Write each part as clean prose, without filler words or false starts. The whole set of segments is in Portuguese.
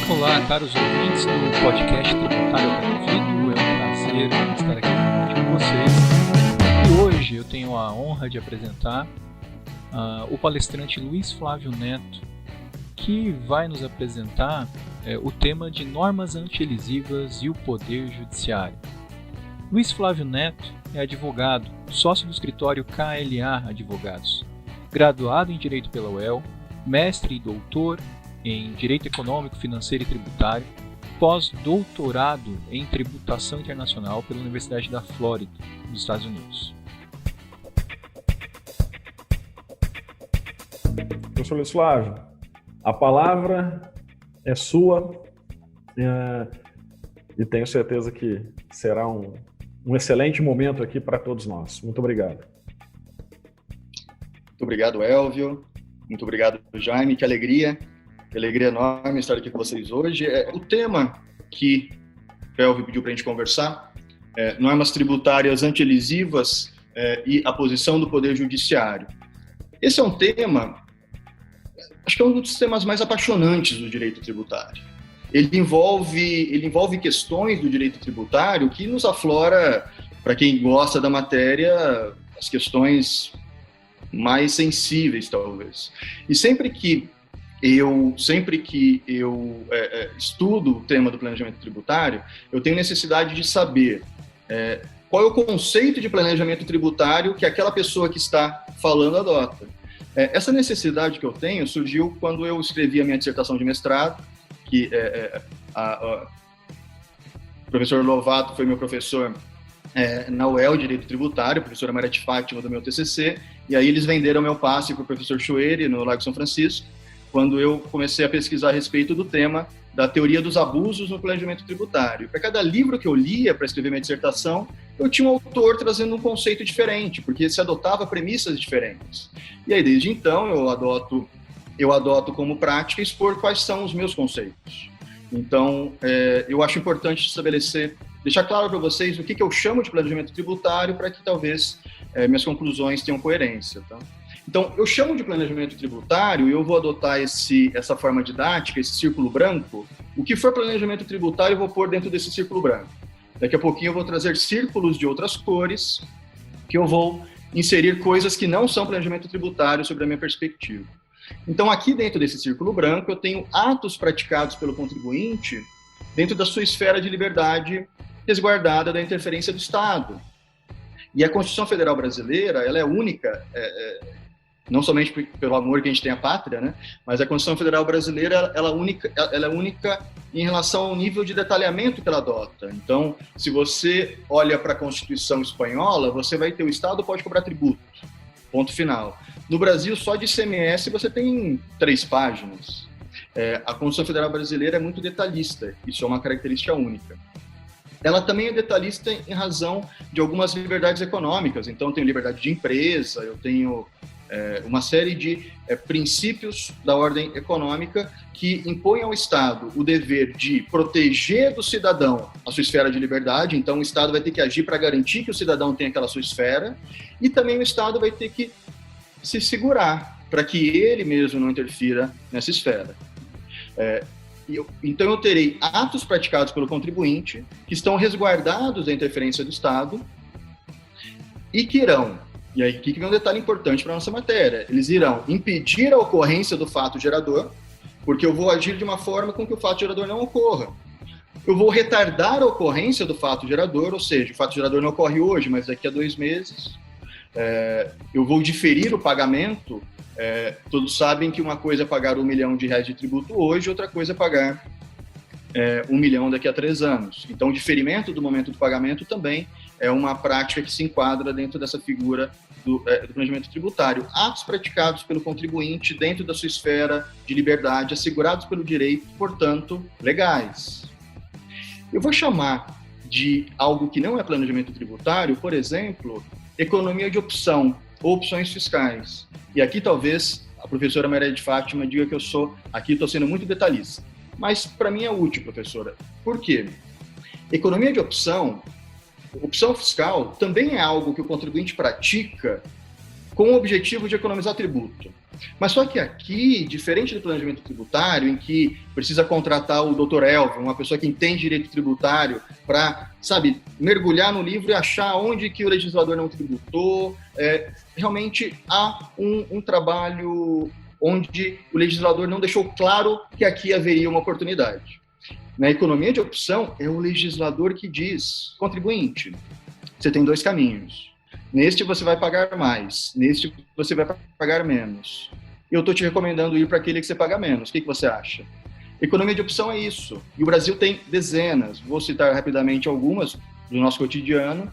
Olá, caros ouvintes do podcast Tributário ao Pé do Ouvido. É um prazer estar aqui novamente com vocês. E hoje eu tenho a honra de apresentar o palestrante Luiz Flávio Neto, que vai nos apresentar o tema de normas antielisivas e o poder judiciário. Luiz Flávio Neto é advogado, sócio do escritório KLA Advogados, graduado em Direito pela UEL, mestre e doutor em Direito Econômico, Financeiro e Tributário, pós-doutorado em Tributação Internacional pela Universidade da Flórida, nos Estados Unidos. Professor Luiz Flávio, a palavra é sua e tenho certeza que será um excelente momento aqui para todos nós. Muito obrigado. Muito obrigado, Elvio. Muito obrigado, Jaime. Que alegria enorme estar aqui com vocês hoje. O tema que o Elvio pediu para a gente conversar é normas tributárias antielisivas e a posição do Poder Judiciário. Esse é um tema, acho que é um dos temas mais apaixonantes do direito tributário. Ele envolve questões do direito tributário que nos aflora, para quem gosta da matéria, as questões mais sensíveis, talvez. E sempre que eu estudo o tema do planejamento tributário, eu tenho necessidade de saber qual é o conceito de planejamento tributário que aquela pessoa que está falando adota. Essa necessidade que eu tenho surgiu quando eu escrevi a minha dissertação de mestrado, que o professor Lovato foi meu professor na UEL, Direito Tributário, a professora Maria de Fátima do meu TCC, e aí eles venderam meu passe para o professor Chueri, no Lago São Francisco, quando eu comecei a pesquisar a respeito do tema da teoria dos abusos no planejamento tributário. Para cada livro que eu lia para escrever minha dissertação, eu tinha um autor trazendo um conceito diferente, porque se adotava premissas diferentes. E aí, desde então, eu adoto como prática expor quais são os meus conceitos. Então, eu acho importante deixar claro para vocês o que eu chamo de planejamento tributário para que talvez minhas conclusões tenham coerência, tá? Então, eu chamo de planejamento tributário e eu vou adotar essa forma didática, esse círculo branco. O que for planejamento tributário eu vou pôr dentro desse círculo branco. Daqui a pouquinho eu vou trazer círculos de outras cores que eu vou inserir coisas que não são planejamento tributário sobre a minha perspectiva. Então, aqui dentro desse círculo branco, eu tenho atos praticados pelo contribuinte dentro da sua esfera de liberdade resguardada da interferência do Estado. E a Constituição Federal Brasileira, ela é única, não somente pelo amor que a gente tem à pátria, né? Mas a Constituição Federal Brasileira ela é única em relação ao nível de detalhamento que ela adota. Então, se você olha para a Constituição espanhola, você vai ter o Estado pode cobrar tributo, ponto final. No Brasil, só de ICMS você tem 3 páginas. A Constituição Federal Brasileira é muito detalhista, isso é uma característica única. Ela também é detalhista em razão de algumas liberdades econômicas. Então, eu tenho liberdade de empresa, eu tenho uma série de princípios da ordem econômica que impõem ao Estado o dever de proteger do cidadão a sua esfera de liberdade. Então, o Estado vai ter que agir para garantir que o cidadão tenha aquela sua esfera, e também o Estado vai ter que se segurar para que ele mesmo não interfira nessa esfera. Então, eu terei atos praticados pelo contribuinte que estão resguardados da interferência do Estado e que irão, e aí aqui que vem um detalhe importante para a nossa matéria, eles irão impedir a ocorrência do fato gerador, porque eu vou agir de uma forma com que o fato gerador não ocorra. Eu vou retardar a ocorrência do fato gerador, ou seja, o fato gerador não ocorre hoje, mas daqui a 2 meses. Eu vou diferir o pagamento. Todos sabem que uma coisa é pagar R$1 milhão de tributo hoje, outra coisa é pagar R$1 milhão daqui a 3 anos. Então, o diferimento do momento do pagamento também é uma prática que se enquadra dentro dessa figura do planejamento tributário. Atos praticados pelo contribuinte dentro da sua esfera de liberdade, assegurados pelo direito, portanto, legais. Eu vou chamar de algo que não é planejamento tributário, por exemplo, economia de opção ou opções fiscais. E aqui talvez a professora Maria de Fátima diga que estou sendo muito detalhista. Mas para mim é útil, professora. Por quê? Economia de opção fiscal também é algo que o contribuinte pratica com o objetivo de economizar tributo. Mas só que aqui, diferente do planejamento tributário, em que precisa contratar o Dr. Elvio, uma pessoa que entende direito tributário, para, mergulhar no livro e achar onde que o legislador não tributou, realmente há um trabalho onde o legislador não deixou claro que aqui haveria uma oportunidade. Na economia de opção, é o legislador que diz: contribuinte, você tem 2 caminhos. Neste você vai pagar mais, neste você vai pagar menos. Eu estou te recomendando ir para aquele que você paga menos. O que você acha? Economia de opção é isso. E o Brasil tem dezenas. Vou citar rapidamente algumas do nosso cotidiano.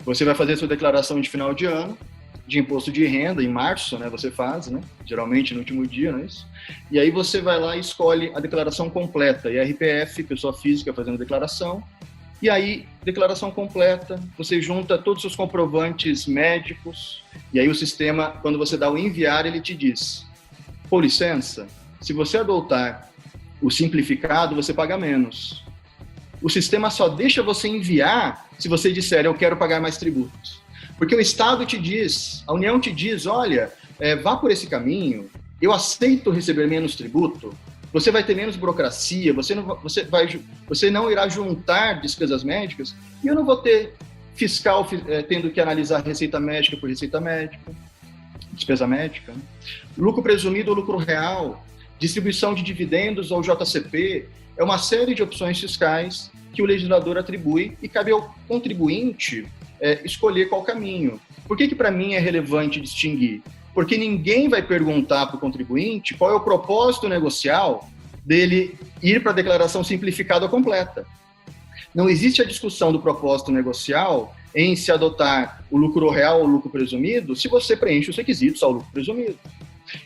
Você vai fazer a sua declaração de final de ano, de imposto de renda, em março, né? Você faz, né? Geralmente no último dia, não é isso? E aí você vai lá e escolhe a declaração completa. IRPF, pessoa física fazendo declaração. E aí, declaração completa, você junta todos os seus comprovantes médicos, e aí o sistema, quando você dá o enviar, ele te diz: por licença, se você adotar o simplificado, você paga menos. O sistema só deixa você enviar se você disser: eu quero pagar mais tributos. Porque o Estado te diz, a União te diz: olha, vá por esse caminho, eu aceito receber menos tributo, você vai ter menos burocracia, você não irá juntar despesas médicas, e eu não vou ter fiscal tendo que analisar receita médica por receita médica, despesa médica, né? Lucro presumido ou lucro real, distribuição de dividendos ou JCP, é uma série de opções fiscais que o legislador atribui e cabe ao contribuinte escolher qual caminho. Por que para mim é relevante distinguir? Porque ninguém vai perguntar para o contribuinte qual é o propósito negocial dele ir para a declaração simplificada ou completa. Não existe a discussão do propósito negocial em se adotar o lucro real ou lucro presumido se você preenche os requisitos ao lucro presumido.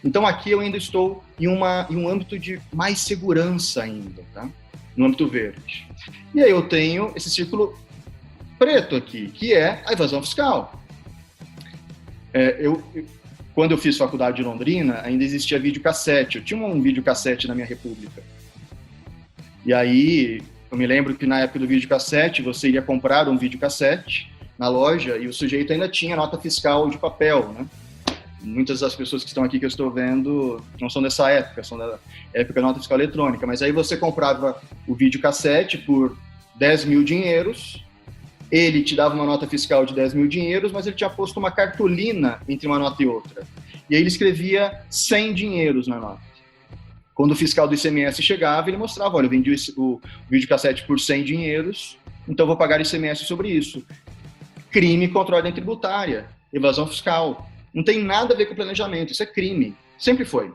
Então aqui eu ainda estou em um âmbito de mais segurança ainda, tá? No âmbito verde. E aí eu tenho esse círculo preto aqui, que é a evasão fiscal. Quando eu fiz faculdade de Londrina, ainda existia videocassete. Eu tinha um videocassete na minha república. E aí, eu me lembro que na época do videocassete, você iria comprar um videocassete na loja e o sujeito ainda tinha nota fiscal de papel, né? Muitas das pessoas que estão aqui que eu estou vendo não são dessa época, são da época da nota fiscal eletrônica. Mas aí você comprava o videocassete por 10 mil dinheiros, ele te dava uma nota fiscal de 10 mil dinheiros, mas ele tinha posto uma cartolina entre uma nota e outra. E aí ele escrevia 100 dinheiros na nota. Quando o fiscal do ICMS chegava, ele mostrava: olha, eu vendi o videocassete por 100 dinheiros, então eu vou pagar ICMS sobre isso. Crime contra a ordem tributária, evasão fiscal. Não tem nada a ver com planejamento, isso é crime. Sempre foi.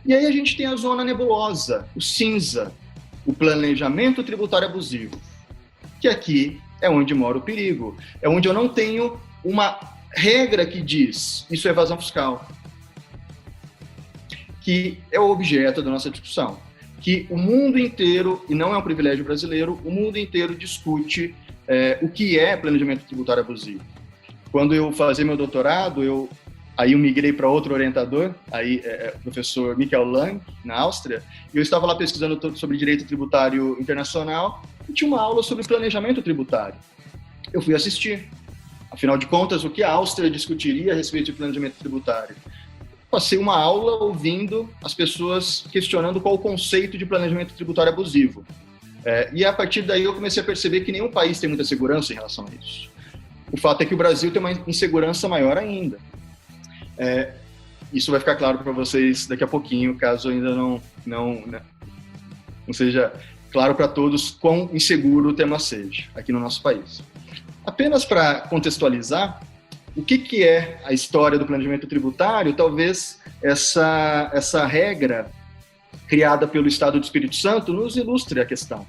E aí a gente tem a zona nebulosa, o cinza, o planejamento tributário abusivo, que aqui é onde mora o perigo. É onde eu não tenho uma regra que diz isso é evasão fiscal, que é o objeto da nossa discussão. Que o mundo inteiro, e não é um privilégio brasileiro, o mundo inteiro discute o que é planejamento tributário abusivo. Quando eu fazia meu doutorado, eu migrei para outro orientador, o professor Michael Lang, na Áustria, e eu estava lá pesquisando sobre direito tributário internacional, e tinha uma aula sobre planejamento tributário. Eu fui assistir. Afinal de contas, o que a Áustria discutiria a respeito de planejamento tributário? Passei uma aula ouvindo as pessoas questionando qual o conceito de planejamento tributário abusivo. E a partir daí eu comecei a perceber que nenhum país tem muita segurança em relação a isso. O fato é que o Brasil tem uma insegurança maior ainda. Isso vai ficar claro para vocês daqui a pouquinho, caso ainda não seja claro para todos quão inseguro o tema seja aqui no nosso país. Apenas para contextualizar, o que é a história do planejamento tributário? Talvez essa regra criada pelo Estado do Espírito Santo nos ilustre a questão.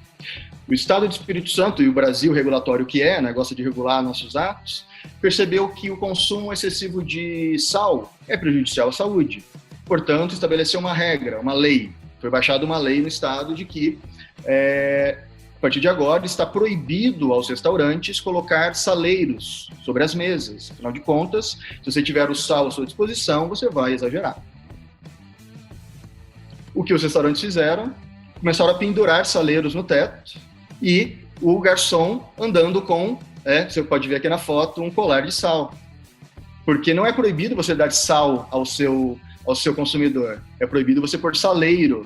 O Estado do Espírito Santo e o Brasil regulatório que gosta de regular nossos atos, percebeu que o consumo excessivo de sal é prejudicial à saúde. Portanto, estabeleceu uma regra, uma lei. Foi baixada uma lei no Estado de que, a partir de agora, está proibido aos restaurantes colocar saleiros sobre as mesas. Afinal de contas, se você tiver o sal à sua disposição, você vai exagerar. O que os restaurantes fizeram? Começaram a pendurar saleiros no teto e o garçom andando com, você pode ver aqui na foto, um colar de sal. Porque não é proibido você dar sal ao seu ao seu consumidor. É proibido você pôr saleiro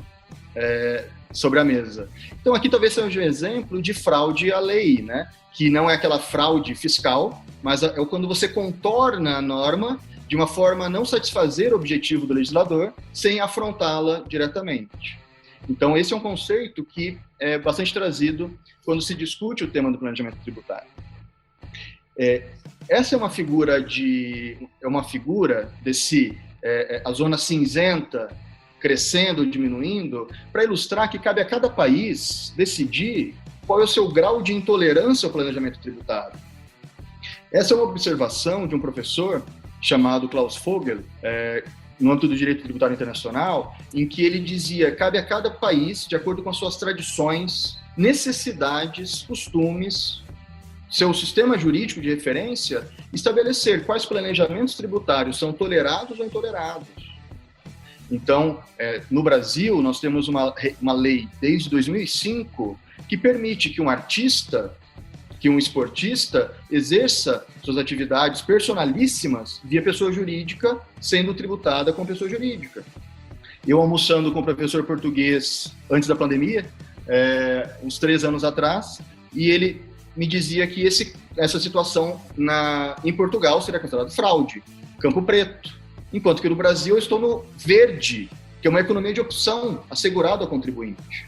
sobre a mesa. Então, aqui talvez seja um exemplo de fraude à lei, né? Que não é aquela fraude fiscal, mas é quando você contorna a norma de uma forma a não satisfazer o objetivo do legislador sem afrontá-la diretamente. Então, esse é um conceito que é bastante trazido quando se discute o tema do planejamento tributário. Essa é uma figura desse a zona cinzenta crescendo, diminuindo, para ilustrar que cabe a cada país decidir qual é o seu grau de intolerância ao planejamento tributário. Essa é uma observação de um professor chamado Klaus Vogel, no âmbito do direito tributário internacional, em que ele dizia: cabe a cada país, de acordo com as suas tradições, necessidades, costumes, seu sistema jurídico de referência, estabelecer quais planejamentos tributários são tolerados ou intolerados. Então, no Brasil, nós temos uma lei desde 2005 que permite que um artista, que um esportista exerça suas atividades personalíssimas via pessoa jurídica, sendo tributada com pessoa jurídica. Eu almoçando com o professor português antes da pandemia, uns 3 anos atrás, e ele me dizia que essa situação em Portugal seria considerada fraude, campo preto, enquanto que no Brasil eu estou no verde, que é uma economia de opção assegurada ao contribuinte.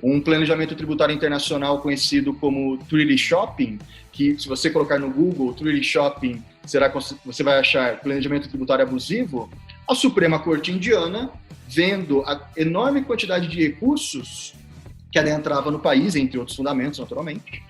Um planejamento tributário internacional conhecido como Treaty Shopping, que se você colocar no Google Treaty Shopping, você vai achar planejamento tributário abusivo. A Suprema Corte Indiana, vendo a enorme quantidade de recursos que adentrava no país, entre outros fundamentos, naturalmente,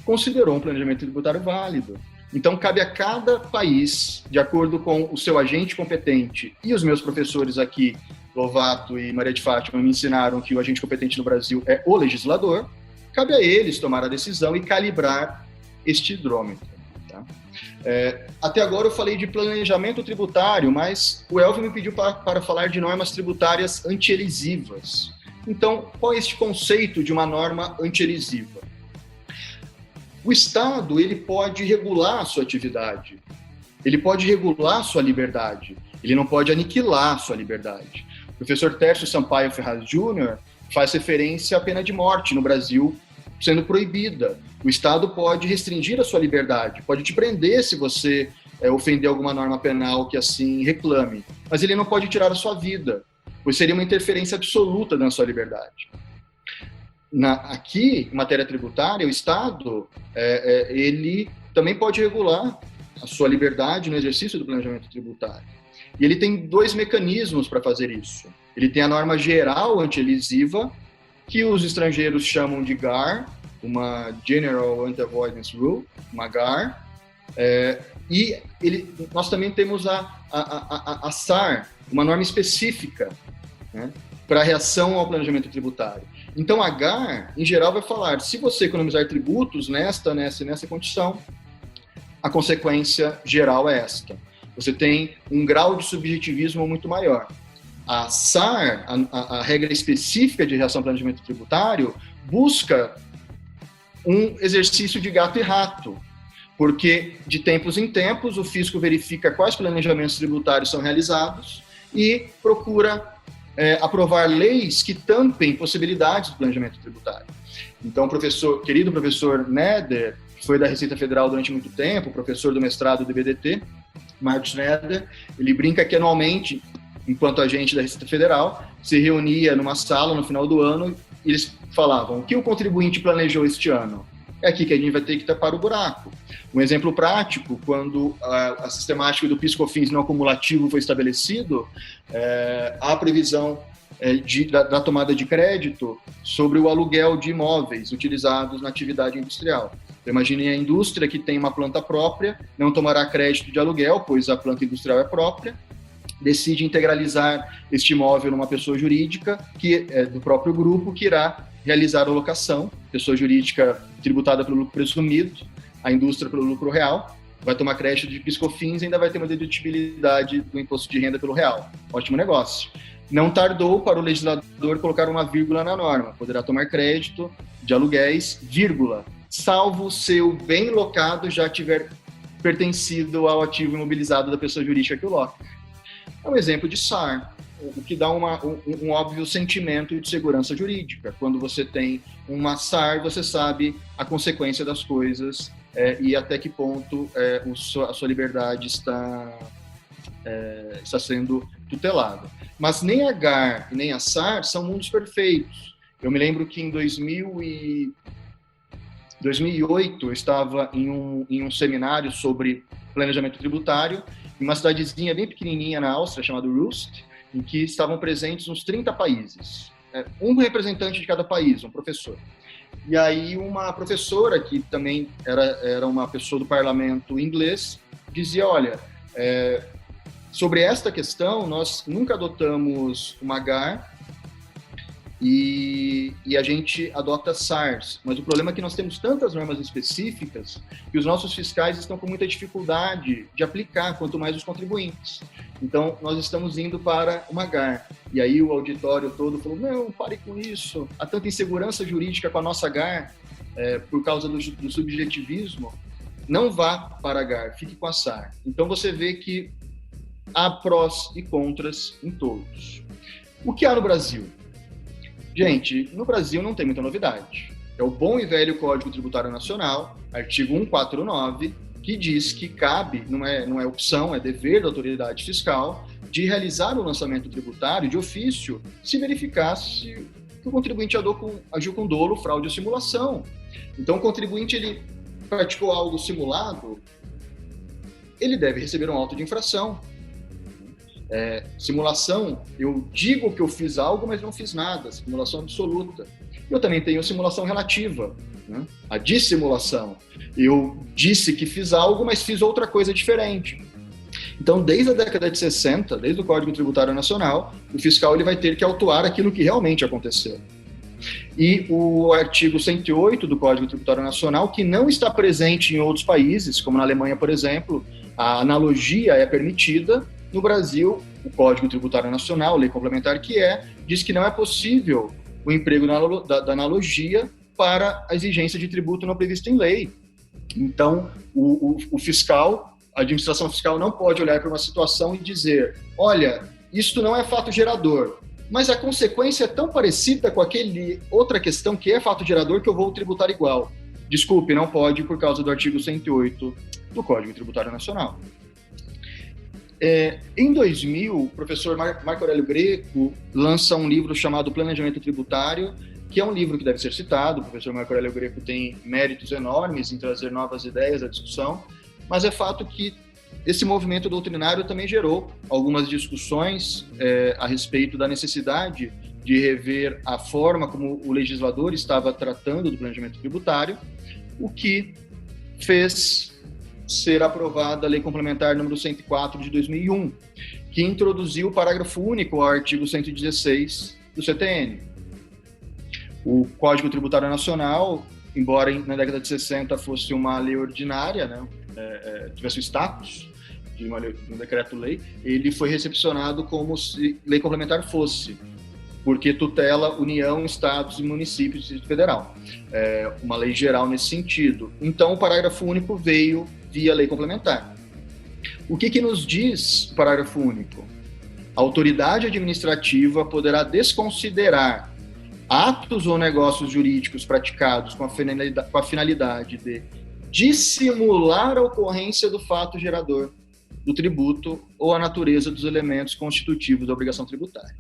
considerou um planejamento tributário válido. Então, cabe a cada país, de acordo com o seu agente competente, e os meus professores aqui, Lovato e Maria de Fátima, me ensinaram que o agente competente no Brasil é o legislador, cabe a eles tomar a decisão e calibrar este hidrômetro. Tá? Até agora eu falei de planejamento tributário, mas o Elvio me pediu para falar de normas tributárias antielisivas. Então, qual é este conceito de uma norma antielusiva? O Estado, ele pode regular a sua atividade, ele pode regular a sua liberdade, ele não pode aniquilar a sua liberdade. O professor Tércio Sampaio Ferraz Júnior faz referência à pena de morte no Brasil sendo proibida. O Estado pode restringir a sua liberdade, pode te prender se você ofender alguma norma penal que assim reclame, mas ele não pode tirar a sua vida, pois seria uma interferência absoluta na sua liberdade. Aqui, em matéria tributária, o Estado, ele também pode regular a sua liberdade no exercício do planejamento tributário. E ele tem 2 mecanismos para fazer isso. Ele tem a norma geral antielisiva, que os estrangeiros chamam de GAR, uma General Anti-Avoidance Rule, uma GAR, e nós também temos a SAR, uma norma específica, né, para a reação ao planejamento tributário. Então, a GAR, em geral, vai falar: se você economizar tributos nessa e nessa condição, a consequência geral é esta. Você tem um grau de subjetivismo muito maior. A SAR, a regra específica de reação ao planejamento tributário, busca um exercício de gato e rato, porque de tempos em tempos o fisco verifica quais planejamentos tributários são realizados e procura aprovar leis que tampem possibilidades do planejamento tributário. Então, querido professor Neder, que foi da Receita Federal durante muito tempo, professor do mestrado do BDT, Marcos Neder, ele brinca que anualmente, enquanto agente da Receita Federal, se reunia numa sala no final do ano e eles falavam: o que o contribuinte planejou este ano? É aqui que a gente vai ter que tapar o buraco. Um exemplo prático: quando a sistemática do PIS/COFINS não acumulativo foi estabelecido, há previsão da tomada de crédito sobre o aluguel de imóveis utilizados na atividade industrial. Então, imagine a indústria que tem uma planta própria, não tomará crédito de aluguel, pois a planta industrial é própria, decide integralizar este imóvel numa pessoa jurídica que é do próprio grupo, que irá realizar a locação, pessoa jurídica tributada pelo lucro presumido, a indústria pelo lucro real, vai tomar crédito de PIS/COFINS e ainda vai ter uma dedutibilidade do imposto de renda pelo real. Ótimo negócio. Não tardou para o legislador colocar uma vírgula na norma: poderá tomar crédito de aluguéis, vírgula, salvo o seu bem locado já tiver pertencido ao ativo imobilizado da pessoa jurídica que o loca. É um exemplo de SAR, o que dá um óbvio sentimento de segurança jurídica. Quando você tem uma SAR, você sabe a consequência das coisas e até que ponto a sua liberdade está sendo tutelada. Mas nem a GAR e nem a SAR são mundos perfeitos. Eu me lembro que em 2008 eu estava em um seminário sobre planejamento tributário em uma cidadezinha bem pequenininha na Áustria, chamada Rust, em que estavam presentes uns 30 países. Um representante de cada país, um professor. E aí uma professora, que também era uma pessoa do parlamento inglês, dizia, olha, sobre esta questão, nós nunca adotamos uma GAR e a gente adota SARs, mas o problema é que nós temos tantas normas específicas que os nossos fiscais estão com muita dificuldade de aplicar, quanto mais os contribuintes. Então, nós estamos indo para uma GAR. E aí o auditório todo falou, não, pare com isso, há tanta insegurança jurídica com a nossa GAR, por causa do subjetivismo, não vá para a GAR, fique com a SAR. Então, você vê que há prós e contras em todos. O que há no Brasil? Gente, no Brasil não tem muita novidade. É o bom e velho Código Tributário Nacional, artigo 149, que diz que cabe, não é opção, é dever da autoridade fiscal, de realizar o lançamento tributário de ofício se verificasse que o contribuinte agiu com dolo, fraude ou simulação. Então, o contribuinte ele praticou algo simulado, ele deve receber um auto de infração. Simulação, eu digo que eu fiz algo, mas não fiz nada, simulação absoluta. Eu também tenho simulação relativa, né? A dissimulação. Eu disse que fiz algo, mas fiz outra coisa diferente. Então, desde a década de 60, desde o Código Tributário Nacional, o fiscal ele vai ter que autuar aquilo que realmente aconteceu. E o artigo 108 do Código Tributário Nacional, que não está presente em outros países, como na Alemanha, por exemplo, a analogia é permitida. No Brasil, o Código Tributário Nacional, lei complementar diz que não é possível o emprego da analogia para a exigência de tributo não previsto em lei. Então, o fiscal, a administração fiscal não pode olhar para uma situação e dizer, olha, isto não é fato gerador, mas a consequência é tão parecida com aquele outra questão que é fato gerador que eu vou tributar igual. Desculpe, não pode por causa do artigo 108 do Código Tributário Nacional. Em 2000, o professor Marco Aurélio Greco lança um livro chamado Planejamento Tributário, que é um livro que deve ser citado. O professor Marco Aurélio Greco tem méritos enormes em trazer novas ideias à discussão, mas é fato que esse movimento doutrinário também gerou algumas discussões a respeito da necessidade de rever a forma como o legislador estava tratando do planejamento tributário, o que fez ser aprovada a Lei Complementar número 104 de 2001, que introduziu o parágrafo único ao artigo 116 do CTN. O Código Tributário Nacional, embora na década de 60 fosse uma lei ordinária, né, tivesse o status de um decreto-lei, ele foi recepcionado como se lei complementar fosse, porque tutela União, Estados e Municípios do Distrito Federal. Uma lei geral nesse sentido. Então, o parágrafo único veio via lei complementar. O que nos diz o parágrafo único? A autoridade administrativa poderá desconsiderar atos ou negócios jurídicos praticados com a finalidade de dissimular a ocorrência do fato gerador do tributo ou a natureza dos elementos constitutivos da obrigação tributária.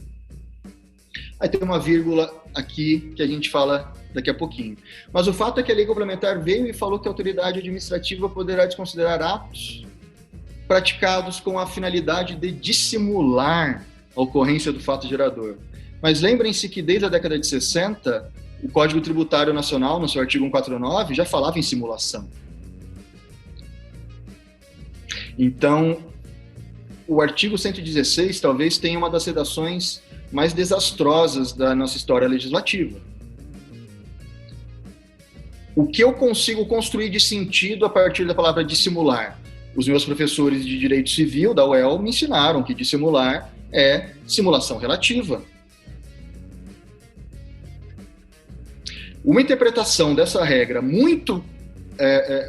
Aí tem uma vírgula aqui que a gente fala daqui a pouquinho. Mas o fato é que a lei complementar veio e falou que a autoridade administrativa poderá desconsiderar atos praticados com a finalidade de dissimular a ocorrência do fato gerador. Mas lembrem-se que desde a década de 60, o Código Tributário Nacional, no seu artigo 149, já falava em simulação. Então, o artigo 116 talvez tenha uma das redações mais desastrosas da nossa história legislativa. O que eu consigo construir de sentido a partir da palavra dissimular? Os meus professores de Direito Civil da UEL me ensinaram que dissimular é simulação relativa. Uma interpretação dessa regra muito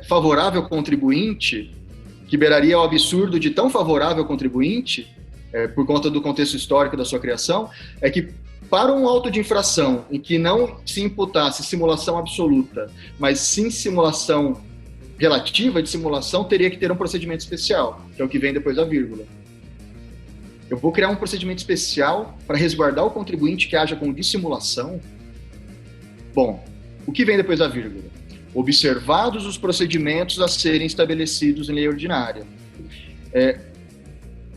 favorável ao contribuinte, que beiraria o absurdo de tão favorável ao contribuinte, por conta do contexto histórico da sua criação, é que para um auto de infração em que não se imputasse simulação absoluta, mas sim simulação relativa de simulação, teria que ter um procedimento especial, que é o que vem depois da vírgula. Eu vou criar um procedimento especial para resguardar o contribuinte que haja com dissimulação? Bom, o que vem depois da vírgula? Observados os procedimentos a serem estabelecidos em lei ordinária.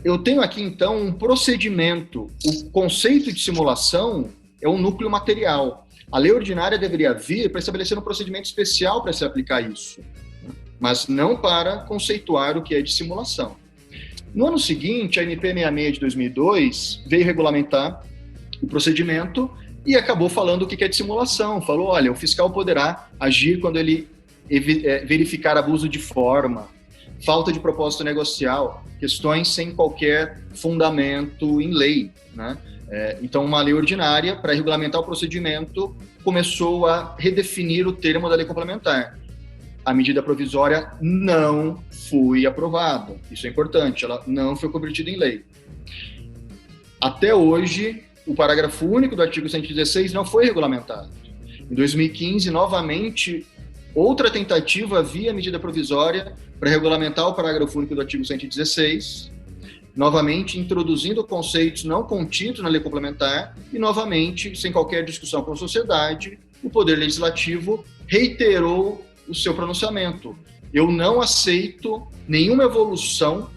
Eu tenho aqui, então, um procedimento. O conceito de simulação é um núcleo material. A lei ordinária deveria vir para estabelecer um procedimento especial para se aplicar isso, mas não para conceituar o que é de simulação. No ano seguinte, a NP 66 de 2002 veio regulamentar o procedimento e acabou falando o que é de simulação. Falou, olha, o fiscal poderá agir quando ele verificar abuso de forma, falta de propósito negocial, questões sem qualquer fundamento em lei, né? Então, uma lei ordinária, para regulamentar o procedimento, começou a redefinir o termo da lei complementar. A medida provisória não foi aprovada. Isso é importante, ela não foi convertida em lei. Até hoje, o parágrafo único do artigo 116 não foi regulamentado. Em 2015, novamente, outra tentativa via medida provisória para regulamentar o parágrafo único do artigo 116, novamente introduzindo conceitos não contidos na lei complementar e, novamente, sem qualquer discussão com a sociedade, o Poder Legislativo reiterou o seu pronunciamento. Eu não aceito nenhuma evolução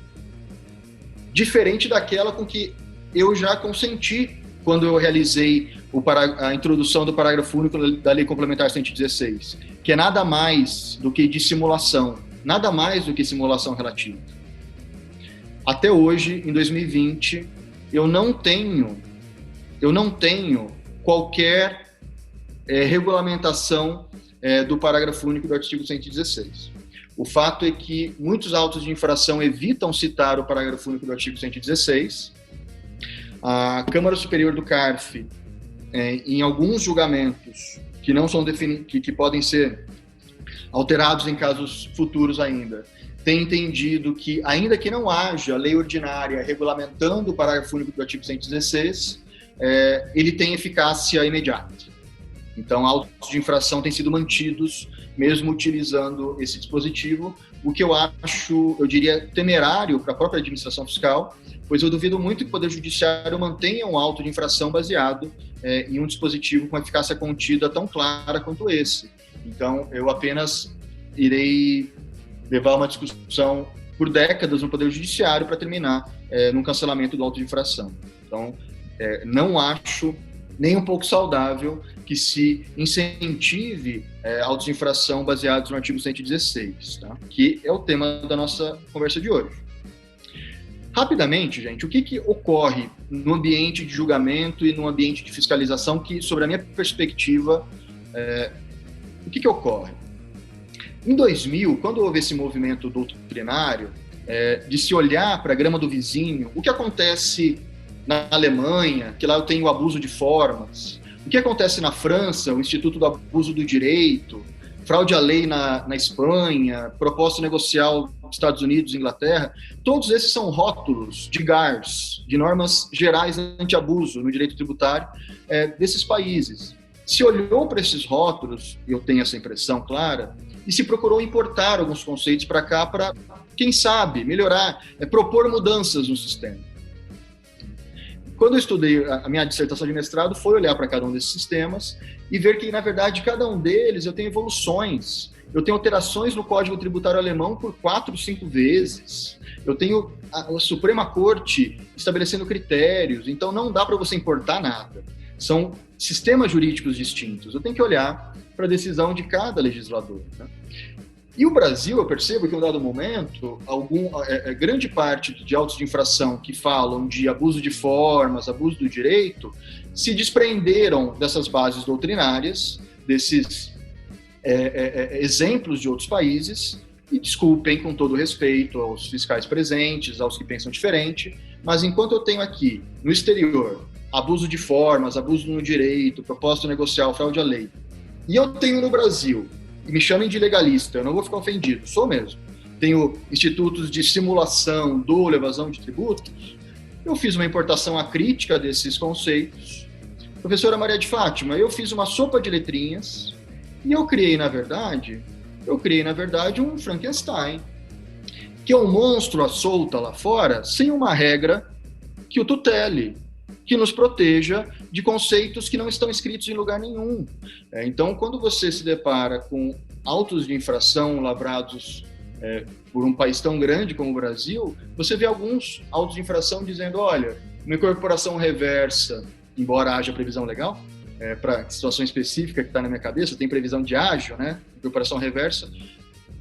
diferente daquela com que eu já consenti quando eu realizei a introdução do parágrafo único da Lei Complementar 116, que é nada mais do que dissimulação, nada mais do que simulação relativa. Até hoje, em 2020, eu não tenho qualquer regulamentação do parágrafo único do artigo 116. O fato é que muitos autos de infração evitam citar o parágrafo único do artigo 116. A Câmara Superior do CARF, em alguns julgamentos que não são que podem ser alterados em casos futuros ainda, tem entendido que, ainda que não haja lei ordinária regulamentando o parágrafo único do artigo 116, ele tem eficácia imediata. Então, autos de infração têm sido mantidos, mesmo utilizando esse dispositivo, o que eu acho, eu diria, temerário para a própria administração fiscal, pois eu duvido muito que o Poder Judiciário mantenha um auto de infração baseado em um dispositivo com eficácia contida tão clara quanto esse. Então, eu apenas irei levar uma discussão por décadas no Poder Judiciário para terminar num cancelamento do auto de infração. Então, não acho nem um pouco saudável que se incentive autos de infração baseados no artigo 116, tá? Que é o tema da nossa conversa de hoje. Rapidamente, gente, o que ocorre no ambiente de julgamento e no ambiente de fiscalização que, sobre a minha perspectiva, o que ocorre? Em 2000, quando houve esse movimento doutrinário de se olhar para a grama do vizinho, o que acontece na Alemanha, que lá eu tenho o abuso de formas, o que acontece na França, o Instituto do Abuso do Direito, fraude à lei na Espanha, proposta negocial nos Estados Unidos e Inglaterra, todos esses são rótulos de GARs, de normas gerais anti-abuso no direito tributário desses países. Se olhou para esses rótulos, eu tenho essa impressão clara, e se procurou importar alguns conceitos para cá para, quem sabe, melhorar, propor mudanças no sistema. Quando eu estudei a minha dissertação de mestrado, foi olhar para cada um desses sistemas e ver que, na verdade, cada um deles eu tenho evoluções. Eu tenho alterações no Código Tributário Alemão por 4, 5 vezes. Eu tenho a Suprema Corte estabelecendo critérios. Então, não dá para você importar nada. São sistemas jurídicos distintos. Eu tenho que olhar para a decisão de cada legislador, né? E o Brasil, eu percebo que em um dado momento, grande parte de autos de infração que falam de abuso de formas, abuso do direito, se desprenderam dessas bases doutrinárias, desses exemplos de outros países, e desculpem com todo respeito aos fiscais presentes, aos que pensam diferente, mas enquanto eu tenho aqui, no exterior, abuso de formas, abuso no direito, propósito negocial, fraude à lei, e eu tenho no Brasil, e me chamem de legalista, eu não vou ficar ofendido, sou mesmo. Tenho institutos de simulação, dolo, evasão de tributos. eu fiz uma importação acrítica desses conceitos. Professora Maria de Fátima, eu fiz uma sopa de letrinhas e eu criei, na verdade, um Frankenstein, que é um monstro à solta lá fora, sem uma regra que o tutele, que nos proteja de conceitos que não estão escritos em lugar nenhum. Então, quando você se depara com autos de infração lavrados por um país tão grande como o Brasil, você vê alguns autos de infração dizendo, olha, uma incorporação reversa, embora haja previsão legal, para situação específica que está na minha cabeça, tem previsão de ágio, né? Incorporação reversa,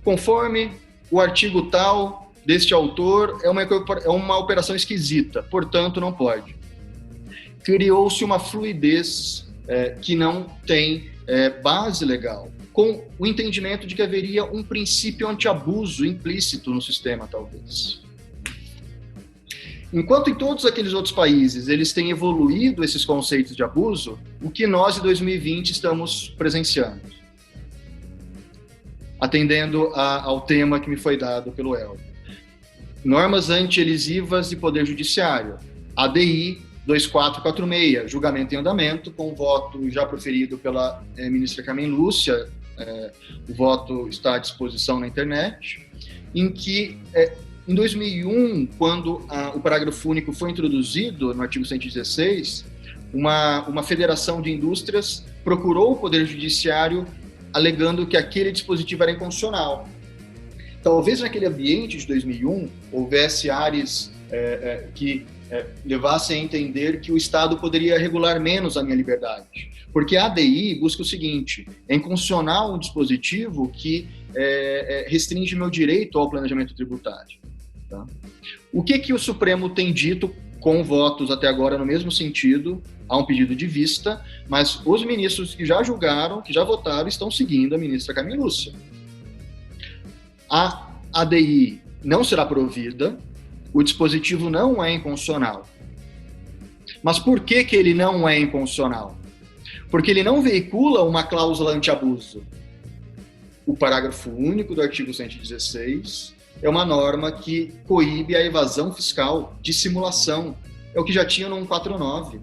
conforme o artigo tal deste autor, é uma operação esquisita, portanto, não pode. Criou-se uma fluidez que não tem base legal, com o entendimento de que haveria um princípio anti-abuso implícito no sistema, talvez. Enquanto em todos aqueles outros países eles têm evoluído esses conceitos de abuso, o que nós, em 2020, estamos presenciando? Atendendo ao tema que me foi dado pelo Elvio. Normas antielisivas de Poder Judiciário, ADI 2446, julgamento em andamento, com o voto já proferido pela ministra Carmen Lúcia, o voto está à disposição na internet, em que, em 2001, quando o parágrafo único foi introduzido no artigo 116, uma federação de indústrias procurou o Poder Judiciário alegando que aquele dispositivo era inconstitucional. Talvez naquele ambiente de 2001 houvesse áreas que levassem a entender que o Estado poderia regular menos a minha liberdade. Porque a ADI busca o seguinte, é inconstitucional um dispositivo que restringe meu direito ao planejamento tributário. Tá? O que o Supremo tem dito com votos até agora no mesmo sentido? Há um pedido de vista, mas os ministros que já julgaram, que já votaram, estão seguindo a ministra Carmen Lúcia. A ADI não será provida, o dispositivo não é inconstitucional. Mas por que ele não é inconstitucional? Porque ele não veicula uma cláusula anti-abuso. O parágrafo único do artigo 116 é uma norma que coíbe a evasão fiscal de simulação. É o que já tinha no 149.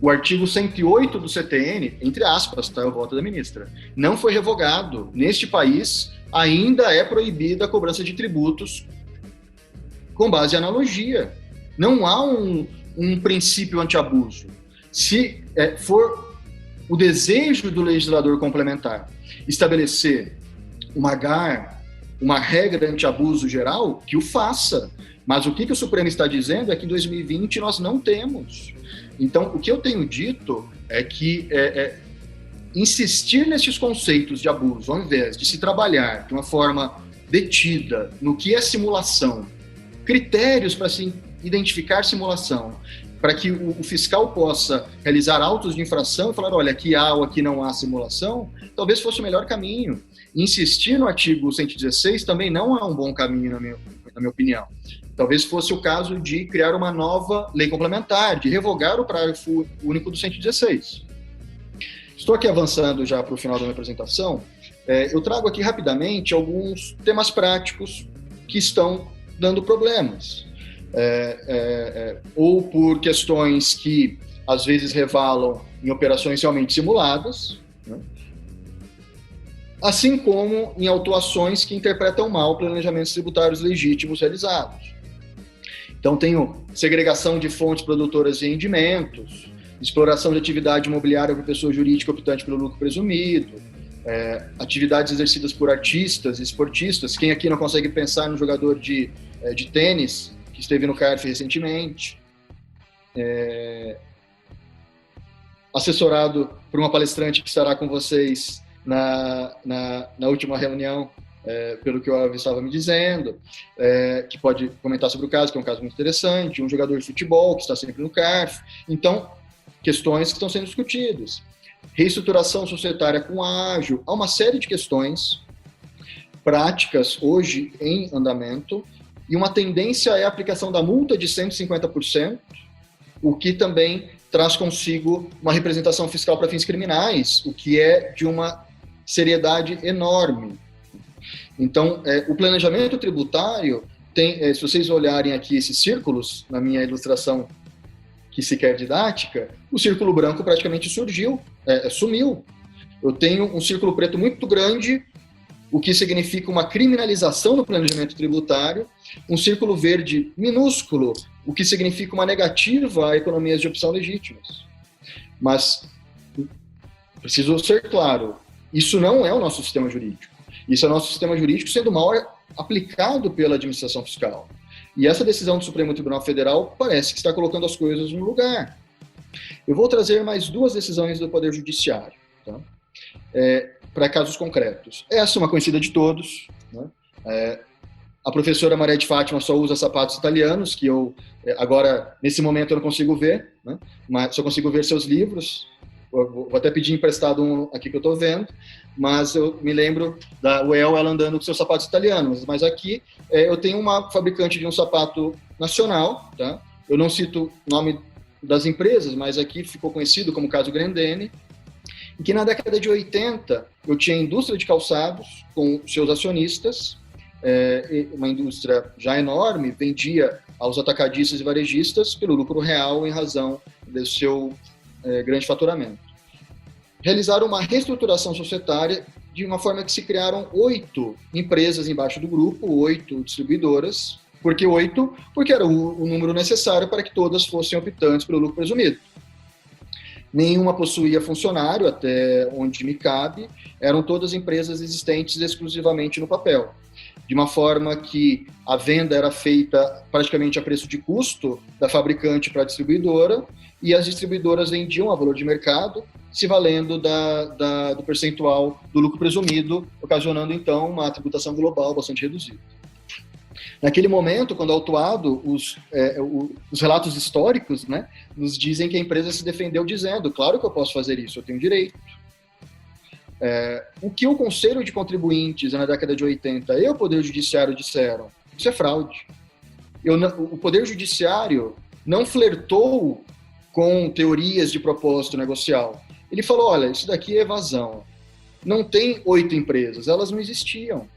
O artigo 108 do CTN, entre aspas, tá, o voto da ministra, não foi revogado. Neste país, ainda é proibida a cobrança de tributos com base em analogia. Não há um princípio anti-abuso. Se for o desejo do legislador complementar estabelecer uma GAR, uma regra anti-abuso geral, que o faça. Mas o que o Supremo está dizendo é que em 2020 nós não temos. Então, o que eu tenho dito é que insistir nesses conceitos de abuso, ao invés de se trabalhar de uma forma detida no que é simulação, critérios para se identificar simulação, para que o fiscal possa realizar autos de infração e falar, olha, aqui há ou aqui não há simulação, talvez fosse o melhor caminho. Insistir no artigo 116 também não é um bom caminho, na minha opinião. Talvez fosse o caso de criar uma nova lei complementar, de revogar o parágrafo único do 116. Estou aqui avançando já para o final da minha apresentação. Eu trago aqui rapidamente alguns temas práticos que estão dando problemas. Ou por questões que às vezes revalam em operações realmente simuladas, né? Assim como em autuações que interpretam mal planejamentos tributários legítimos realizados. Então, tenho segregação de fontes produtoras de rendimentos, exploração de atividade imobiliária por pessoa jurídica optante pelo lucro presumido, atividades exercidas por artistas e esportistas. Quem aqui não consegue pensar no jogador de tênis que esteve no CARF recentemente? Assessorado por uma palestrante que estará com vocês na última reunião, pelo que o Elvio estava me dizendo, que pode comentar sobre o caso, que é um caso muito interessante, um jogador de futebol que está sempre no CARF. Então, questões que estão sendo discutidas. Reestruturação societária com ágio, há uma série de questões práticas hoje em andamento, e uma tendência é a aplicação da multa de 150%, o que também traz consigo uma representação fiscal para fins criminais, o que é de uma seriedade enorme. Então, o planejamento tributário se vocês olharem aqui esses círculos, na minha ilustração que se quer didática, o círculo branco praticamente sumiu. Eu tenho um círculo preto muito grande, o que significa uma criminalização do planejamento tributário, um círculo verde minúsculo, o que significa uma negativa a economias de opção legítimas. Mas, preciso ser claro, isso não é o nosso sistema jurídico. Isso é o nosso sistema jurídico sendo mal aplicado pela administração fiscal. E essa decisão do Supremo Tribunal Federal parece que está colocando as coisas no lugar. Eu vou trazer mais 2 decisões do Poder Judiciário, tá? Para casos concretos. Essa é uma conhecida de todos, né? A professora Maria de Fátima só usa sapatos italianos, que eu, agora, nesse momento, eu não consigo ver, né? Mas só consigo ver seus livros. Vou até pedir emprestado um aqui que eu estou vendo, mas eu me lembro da UEL, ela andando com seus sapatos italianos. Mas aqui eu tenho uma fabricante de um sapato nacional, tá? Eu não cito o nome das empresas, mas aqui ficou conhecido como caso Grendene, e que na década de 80 eu tinha a indústria de calçados com seus acionistas, uma indústria já enorme, vendia aos atacadistas e varejistas pelo lucro real em razão do seu grande faturamento. Realizaram uma reestruturação societária de uma forma que se criaram 8 empresas embaixo do grupo, 8 distribuidoras. Por que 8? Porque era o número necessário para que todas fossem optantes pelo lucro presumido. Nenhuma possuía funcionário, até onde me cabe, eram todas empresas existentes exclusivamente no papel. De uma forma que a venda era feita praticamente a preço de custo da fabricante para a distribuidora, e as distribuidoras vendiam a valor de mercado, se valendo do percentual do lucro presumido, ocasionando então uma tributação global bastante reduzida. Naquele momento, quando autuado, os relatos históricos, né, nos dizem que a empresa se defendeu dizendo: claro que eu posso fazer isso, eu tenho direito. O que o Conselho de Contribuintes na década de 80 e o Poder Judiciário disseram: isso é fraude. O Poder Judiciário não flertou com teorias de propósito negocial. Ele falou: olha, isso daqui é evasão. Não tem 8 empresas, elas não existiam.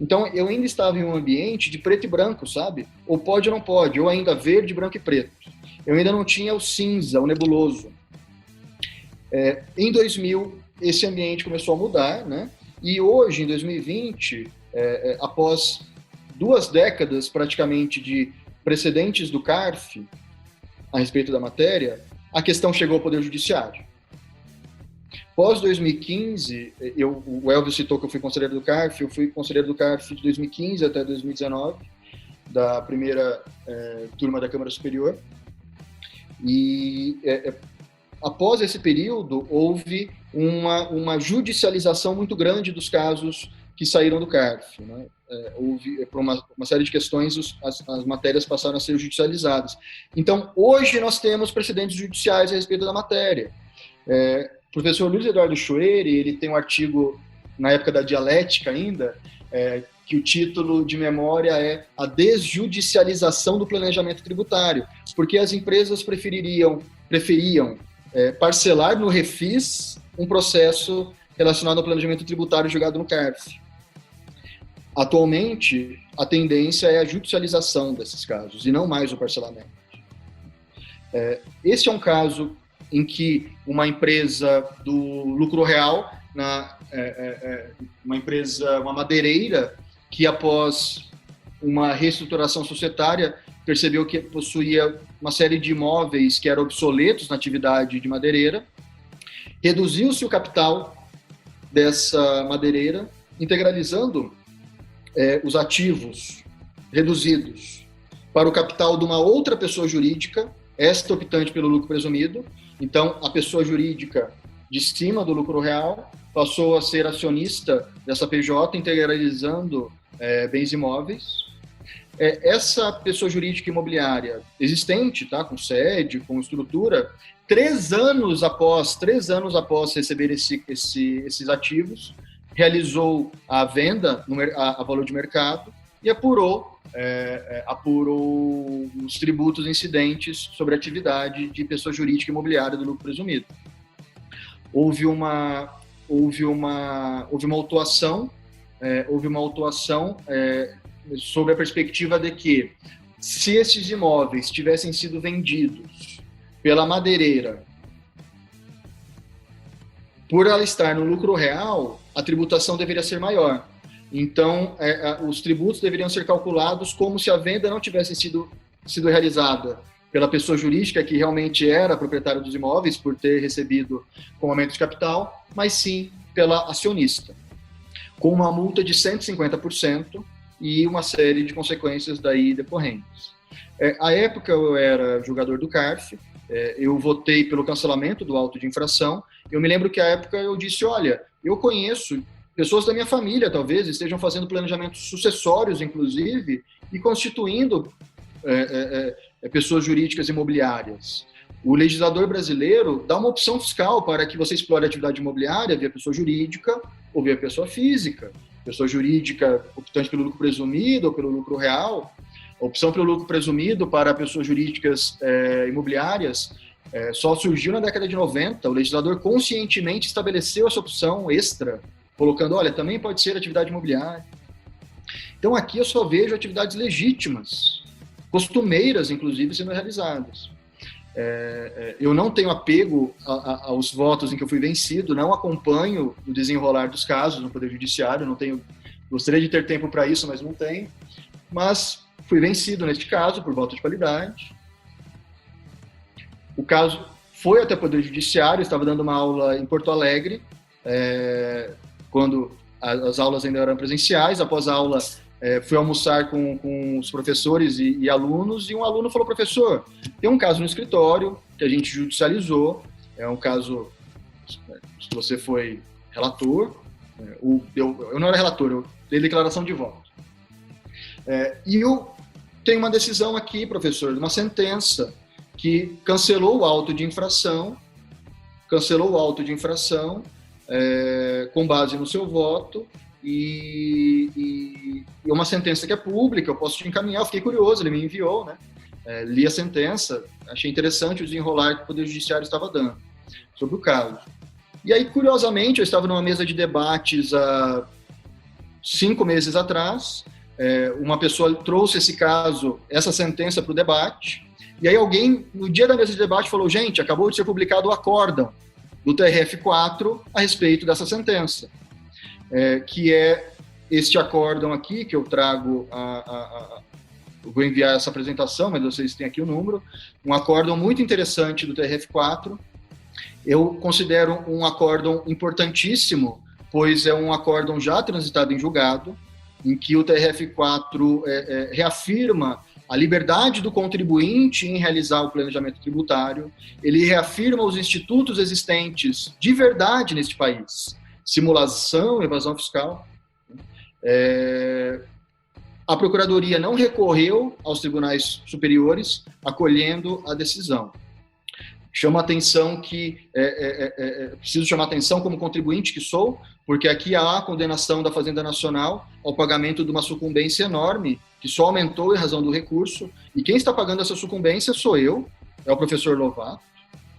Então, eu ainda estava em um ambiente de preto e branco, sabe? Ou pode ou não pode, ou ainda verde, branco e preto. Eu ainda não tinha o cinza, o nebuloso. Em 2000, esse ambiente começou a mudar, né? E hoje, em 2020, após 2 décadas praticamente de precedentes do CARF a respeito da matéria, a questão chegou ao Poder Judiciário. Pós 2015, o Elvio citou que eu fui conselheiro do CARF, eu fui conselheiro do CARF de 2015 até 2019, da primeira turma da Câmara Superior. E após esse período, houve uma judicialização muito grande dos casos que saíram do CARF, né? Houve, por uma série de questões, as matérias passaram a ser judicializadas. Então, hoje nós temos precedentes judiciais a respeito da matéria. O professor Luiz Eduardo Choeri, ele tem um artigo, na época da dialética ainda, que o título de memória é A Desjudicialização do Planejamento Tributário, porque as empresas preferiam parcelar no refis um processo relacionado ao planejamento tributário julgado no CARF. Atualmente, a tendência é a judicialização desses casos, e não mais o parcelamento. Esse é um caso em que uma empresa do lucro real, uma madeireira, que após uma reestruturação societária percebeu que possuía uma série de imóveis que eram obsoletos na atividade de madeireira, reduziu-se o capital dessa madeireira, integralizando os ativos reduzidos para o capital de uma outra pessoa jurídica, esta optante pelo lucro presumido. Então, a pessoa jurídica de cima do lucro real passou a ser acionista dessa PJ, integralizando bens imóveis. Essa pessoa jurídica imobiliária existente, tá, com sede, com estrutura, 3 anos após receber esses ativos, realizou a venda a valor de mercado e apurou os tributos incidentes sobre a atividade de pessoa jurídica imobiliária do lucro presumido. Houve uma autuação sob a perspectiva de que, se esses imóveis tivessem sido vendidos pela madeireira, por ela estar no lucro real, a tributação deveria ser maior. Então, os tributos deveriam ser calculados como se a venda não tivesse sido realizada pela pessoa jurídica que realmente era proprietária dos imóveis por ter recebido com aumento de capital, mas sim pela acionista, com uma multa de 150% e uma série de consequências daí decorrentes. À época eu era julgador do CARF, eu votei pelo cancelamento do auto de infração. Eu me lembro que à época eu disse, olha, eu conheço pessoas da minha família, talvez, estejam fazendo planejamentos sucessórios, inclusive, e constituindo pessoas jurídicas imobiliárias. O legislador brasileiro dá uma opção fiscal para que você explore a atividade imobiliária via pessoa jurídica ou via pessoa física. Pessoa jurídica optante pelo lucro presumido ou pelo lucro real. A opção pelo lucro presumido para pessoas jurídicas imobiliárias só surgiu na década de 90. O legislador conscientemente estabeleceu essa opção extra, colocando, olha, também pode ser atividade imobiliária. Então aqui eu só vejo atividades legítimas, costumeiras, inclusive, sendo realizadas. Eu não tenho apego aos votos em que eu fui vencido, não acompanho o desenrolar dos casos no Poder Judiciário, gostaria de ter tempo para isso, mas não tenho. Mas fui vencido neste caso por voto de qualidade. O caso foi até o Poder Judiciário, estava dando uma aula em Porto Alegre, quando as aulas ainda eram presenciais. Após a aula, fui almoçar com os professores e alunos, e um aluno falou, professor, tem um caso no escritório que a gente judicializou, é um caso que você foi relator, eu não era relator, eu dei declaração de voto. E eu tenho uma decisão aqui, professor, de uma sentença que cancelou o auto de infração, com base no seu voto, e uma sentença que é pública, eu posso te encaminhar. Eu fiquei curioso, ele me enviou, né? Li a sentença, achei interessante o desenrolar que o Poder Judiciário estava dando sobre o caso. E aí, curiosamente, eu estava numa mesa de debates há 5 meses atrás, uma pessoa trouxe essa sentença para o debate, e aí alguém, no dia da mesa de debate, falou, gente, acabou de ser publicado o acórdão do TRF4 a respeito dessa sentença, que é este acórdão aqui, que eu trago, eu vou enviar essa apresentação, mas vocês têm aqui o número, um acórdão muito interessante do TRF4. Eu considero um acórdão importantíssimo, pois é um acórdão já transitado em julgado, em que o TRF4 reafirma a liberdade do contribuinte em realizar o planejamento tributário, ele reafirma os institutos existentes de verdade neste país, simulação, evasão fiscal. A Procuradoria não recorreu aos tribunais superiores, acolhendo a decisão. Chama a atenção preciso chamar a atenção como contribuinte que sou, porque aqui há a condenação da Fazenda Nacional ao pagamento de uma sucumbência enorme, que só aumentou em razão do recurso, e quem está pagando essa sucumbência sou eu, é o professor Lovato,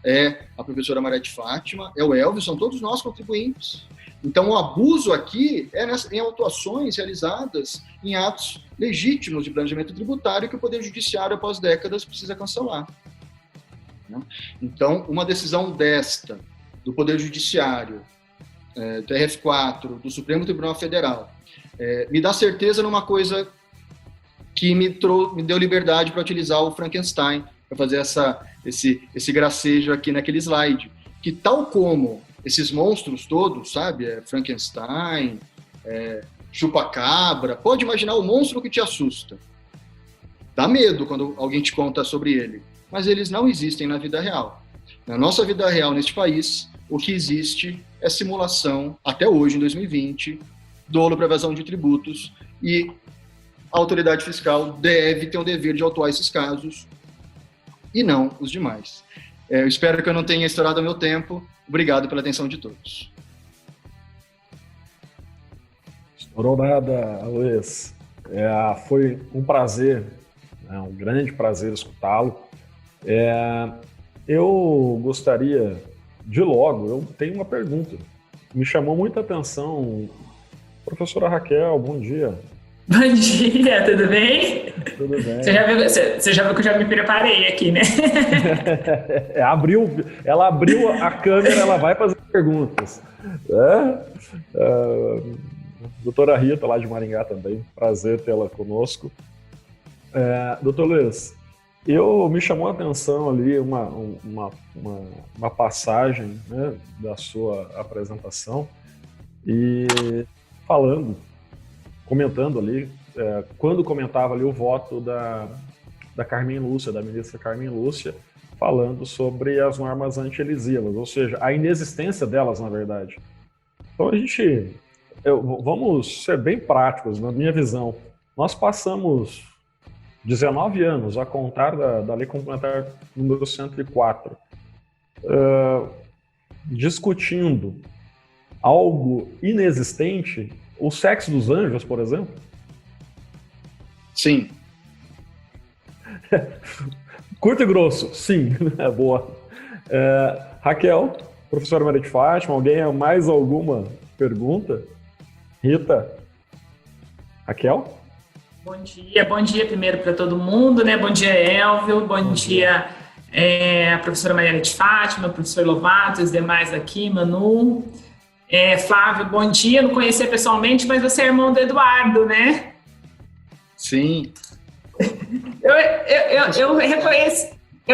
é a professora Maria de Fátima, é o Elvis, são todos nós contribuintes. Então o abuso aqui em autuações realizadas em atos legítimos de planejamento tributário que o Poder Judiciário, após décadas, precisa cancelar. Então, uma decisão desta, do Poder Judiciário, TRF4, do Supremo Tribunal Federal, me dá certeza numa coisa que me deu liberdade para utilizar o Frankenstein, para fazer esse gracejo aqui naquele slide, que tal como esses monstros todos, sabe, Frankenstein, chupa-cabra, pode imaginar o monstro que te assusta. Dá medo quando alguém te conta sobre ele. Mas eles não existem na vida real. Na nossa vida real, neste país, o que existe é simulação, até hoje, em 2020, dolo para evasão de tributos, e a autoridade fiscal deve ter o dever de autuar esses casos e não os demais. Eu espero que eu não tenha estourado o meu tempo. Obrigado pela atenção de todos. Estourou nada, Luiz. Foi um prazer, um grande prazer escutá-lo. Eu gostaria eu tenho uma pergunta. Me chamou muita atenção, professora Raquel, bom dia. Bom dia, tudo bem? Tudo bem. Você já viu que eu já me preparei aqui, né? Ela abriu a câmera, ela vai fazer perguntas. Doutora Rita, lá de Maringá também, prazer tê-la conosco. Doutor Luiz, me chamou a atenção ali uma passagem, né, da sua apresentação e comentando ali, quando comentava ali o voto da Carmen Lúcia, da ministra Carmen Lúcia, falando sobre as normas anti-elisivas, ou seja, a inexistência delas, na verdade. Então vamos ser bem práticos, na minha visão. Nós passamos 19 anos a contar da Lei Complementar número 104, discutindo algo inexistente, o sexo dos anjos, por exemplo. Sim. Curto e grosso, sim, é boa. Raquel, professora Maria de Fátima, mais alguma pergunta? Rita? Raquel? Bom dia primeiro para todo mundo, né? Bom dia, Elvio, bom dia a professora Maria de Fátima, o professor Lovato, os demais aqui, Manu. Flávio, bom dia, não conhecia pessoalmente, mas você é irmão do Eduardo, né? Sim. Eu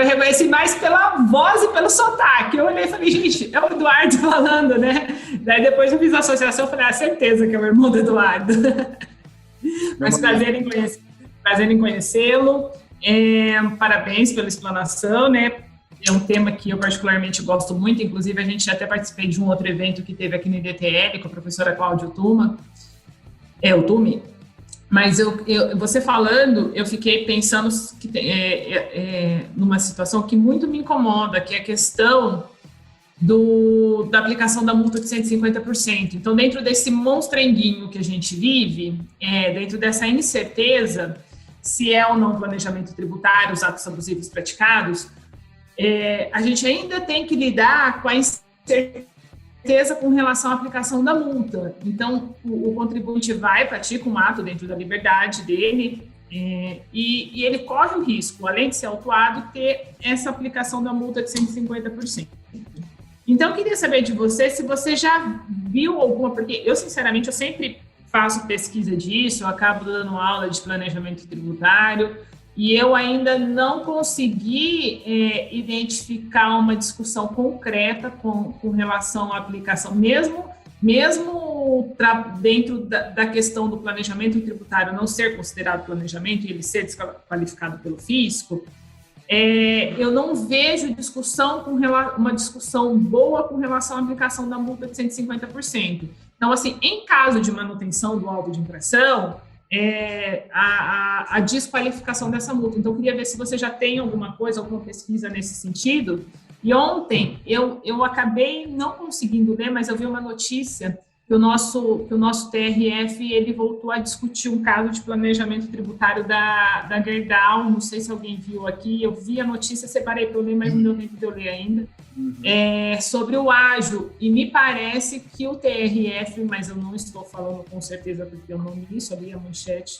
reconheci mais pela voz e pelo sotaque. Eu olhei e falei, gente, é o Eduardo falando, né? Daí depois eu fiz a associação e falei, certeza que é o irmão do Eduardo. Mas prazer em conhecê-lo. Parabéns pela explanação, né? É um tema que eu particularmente gosto muito, inclusive a gente até participei de um outro evento que teve aqui no IDTL com a professora Cláudia Tumi. Mas você falando, eu fiquei pensando que numa situação que muito me incomoda, que é a questão da aplicação da multa de 150%. Então, dentro desse monstrenguinho que a gente vive, dentro dessa incerteza, se é ou não planejamento tributário, os atos abusivos praticados, a gente ainda tem que lidar com a incerteza com relação à aplicação da multa. Então, o contribuinte pratica um ato dentro da liberdade dele e ele corre o risco, além de ser autuado, ter essa aplicação da multa de 150%. Então, eu queria saber de você se você já viu alguma, porque eu, sinceramente, eu sempre faço pesquisa disso, eu acabo dando aula de planejamento tributário, e eu ainda não consegui identificar uma discussão concreta com relação à aplicação, mesmo dentro da questão do planejamento tributário não ser considerado planejamento e ele ser desqualificado pelo fisco, eu não vejo uma discussão boa com relação à aplicação da multa de 150%. Então, assim, em caso de manutenção do alvo de infração, a desqualificação dessa multa. Então, eu queria ver se você já tem alguma pesquisa nesse sentido. E ontem, eu acabei não conseguindo ler, mas eu vi uma notícia que o nosso TRF ele voltou a discutir um caso de planejamento tributário da Gerdau. Não sei se alguém viu aqui. Eu vi a notícia, separei para eu ler, mas não deu tempo de eu ler ainda. Sobre o ágio, e me parece que o TRF, mas eu não estou falando com certeza porque eu não li, só li a manchete,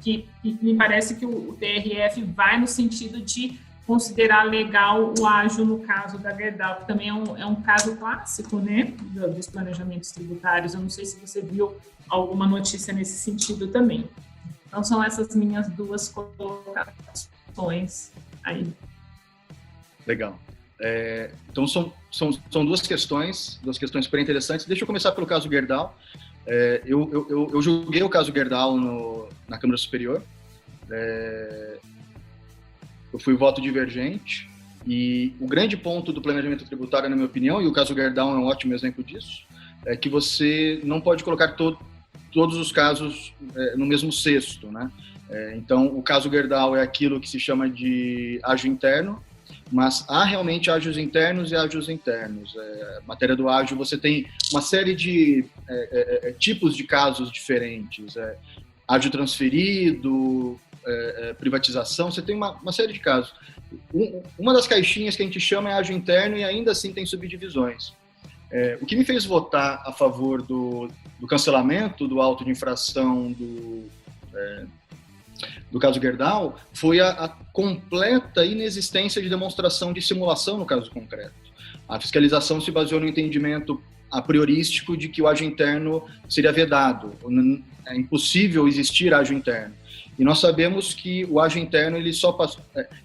que me parece que o TRF vai no sentido de considerar legal o ágio no caso da Gerdau, que também é um caso clássico, né, dos planejamentos tributários. Eu não sei se você viu alguma notícia nesse sentido também. Então, são essas minhas duas colocações aí. Legal. Então, são duas questões super interessantes. Deixa eu começar pelo caso Gerdau. Eu julguei o caso Gerdau na Câmara Superior. Eu fui voto divergente e o grande ponto do planejamento tributário, na minha opinião, e o caso Gerdau é um ótimo exemplo disso, é que você não pode colocar todos os casos no mesmo cesto, né? Então, o caso Gerdau é aquilo que se chama de ágio interno, mas há realmente ágios internos e ágios internos. Matéria do ágio, você tem uma série de tipos de casos diferentes. Ágio transferido, privatização, você tem uma série de casos. Uma das caixinhas que a gente chama é ágio interno e ainda assim tem subdivisões. O que me fez votar a favor do cancelamento do auto de infração Gerdau foi a completa inexistência de demonstração de simulação no caso concreto. A fiscalização se baseou no entendimento a priorístico de que o ágio interno seria vedado. É impossível existir ágio interno. E nós sabemos que o ágio interno, ele só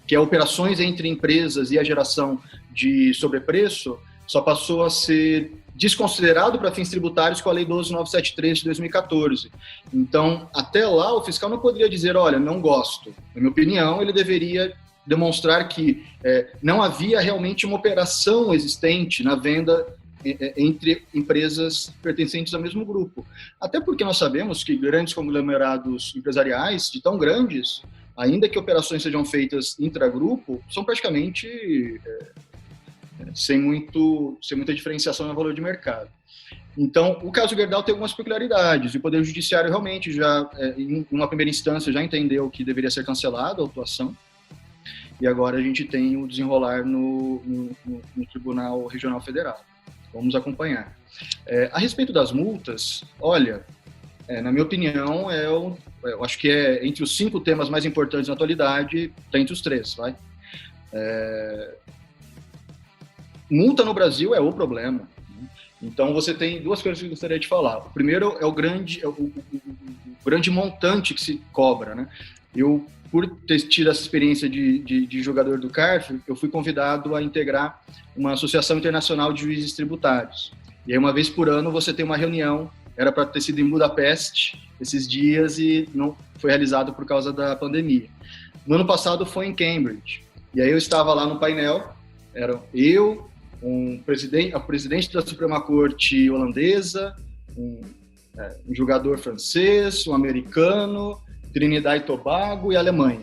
que é operações entre empresas e a geração de sobrepreço, só passou a ser desconsiderado para fins tributários com a Lei 12.973 de 2014. Então, até lá, o fiscal não poderia dizer, olha, não gosto. Na minha opinião, ele deveria demonstrar que não havia realmente uma operação existente na venda entre empresas pertencentes ao mesmo grupo. Até porque nós sabemos que grandes conglomerados empresariais, de tão grandes, ainda que operações sejam feitas intragrupo, são praticamente sem muita diferenciação no valor de mercado. Então, o caso Gerdau tem algumas peculiaridades, e o Poder Judiciário realmente já, em uma primeira instância, já entendeu que deveria ser cancelada a autuação, e agora a gente tem o desenrolar no Tribunal Regional Federal. Vamos acompanhar. A respeito das multas, olha, na minha opinião, eu acho que entre os 5 temas mais importantes na atualidade, está entre os 3, vai? Multa no Brasil é o problema. Então, você tem 2 coisas que eu gostaria de falar. O primeiro é o grande montante que se cobra, né? Eu, por ter tido essa experiência de jogador do CARF, eu fui convidado a integrar uma associação internacional de juízes tributários. E aí, uma vez por ano, você tem uma reunião, era para ter sido em Budapeste esses dias e não foi realizado por causa da pandemia. No ano passado foi em Cambridge. E aí eu estava lá no painel, era eu, a presidente da Suprema Corte holandesa, um jogador francês, um americano, Trinidad e Tobago e Alemanha.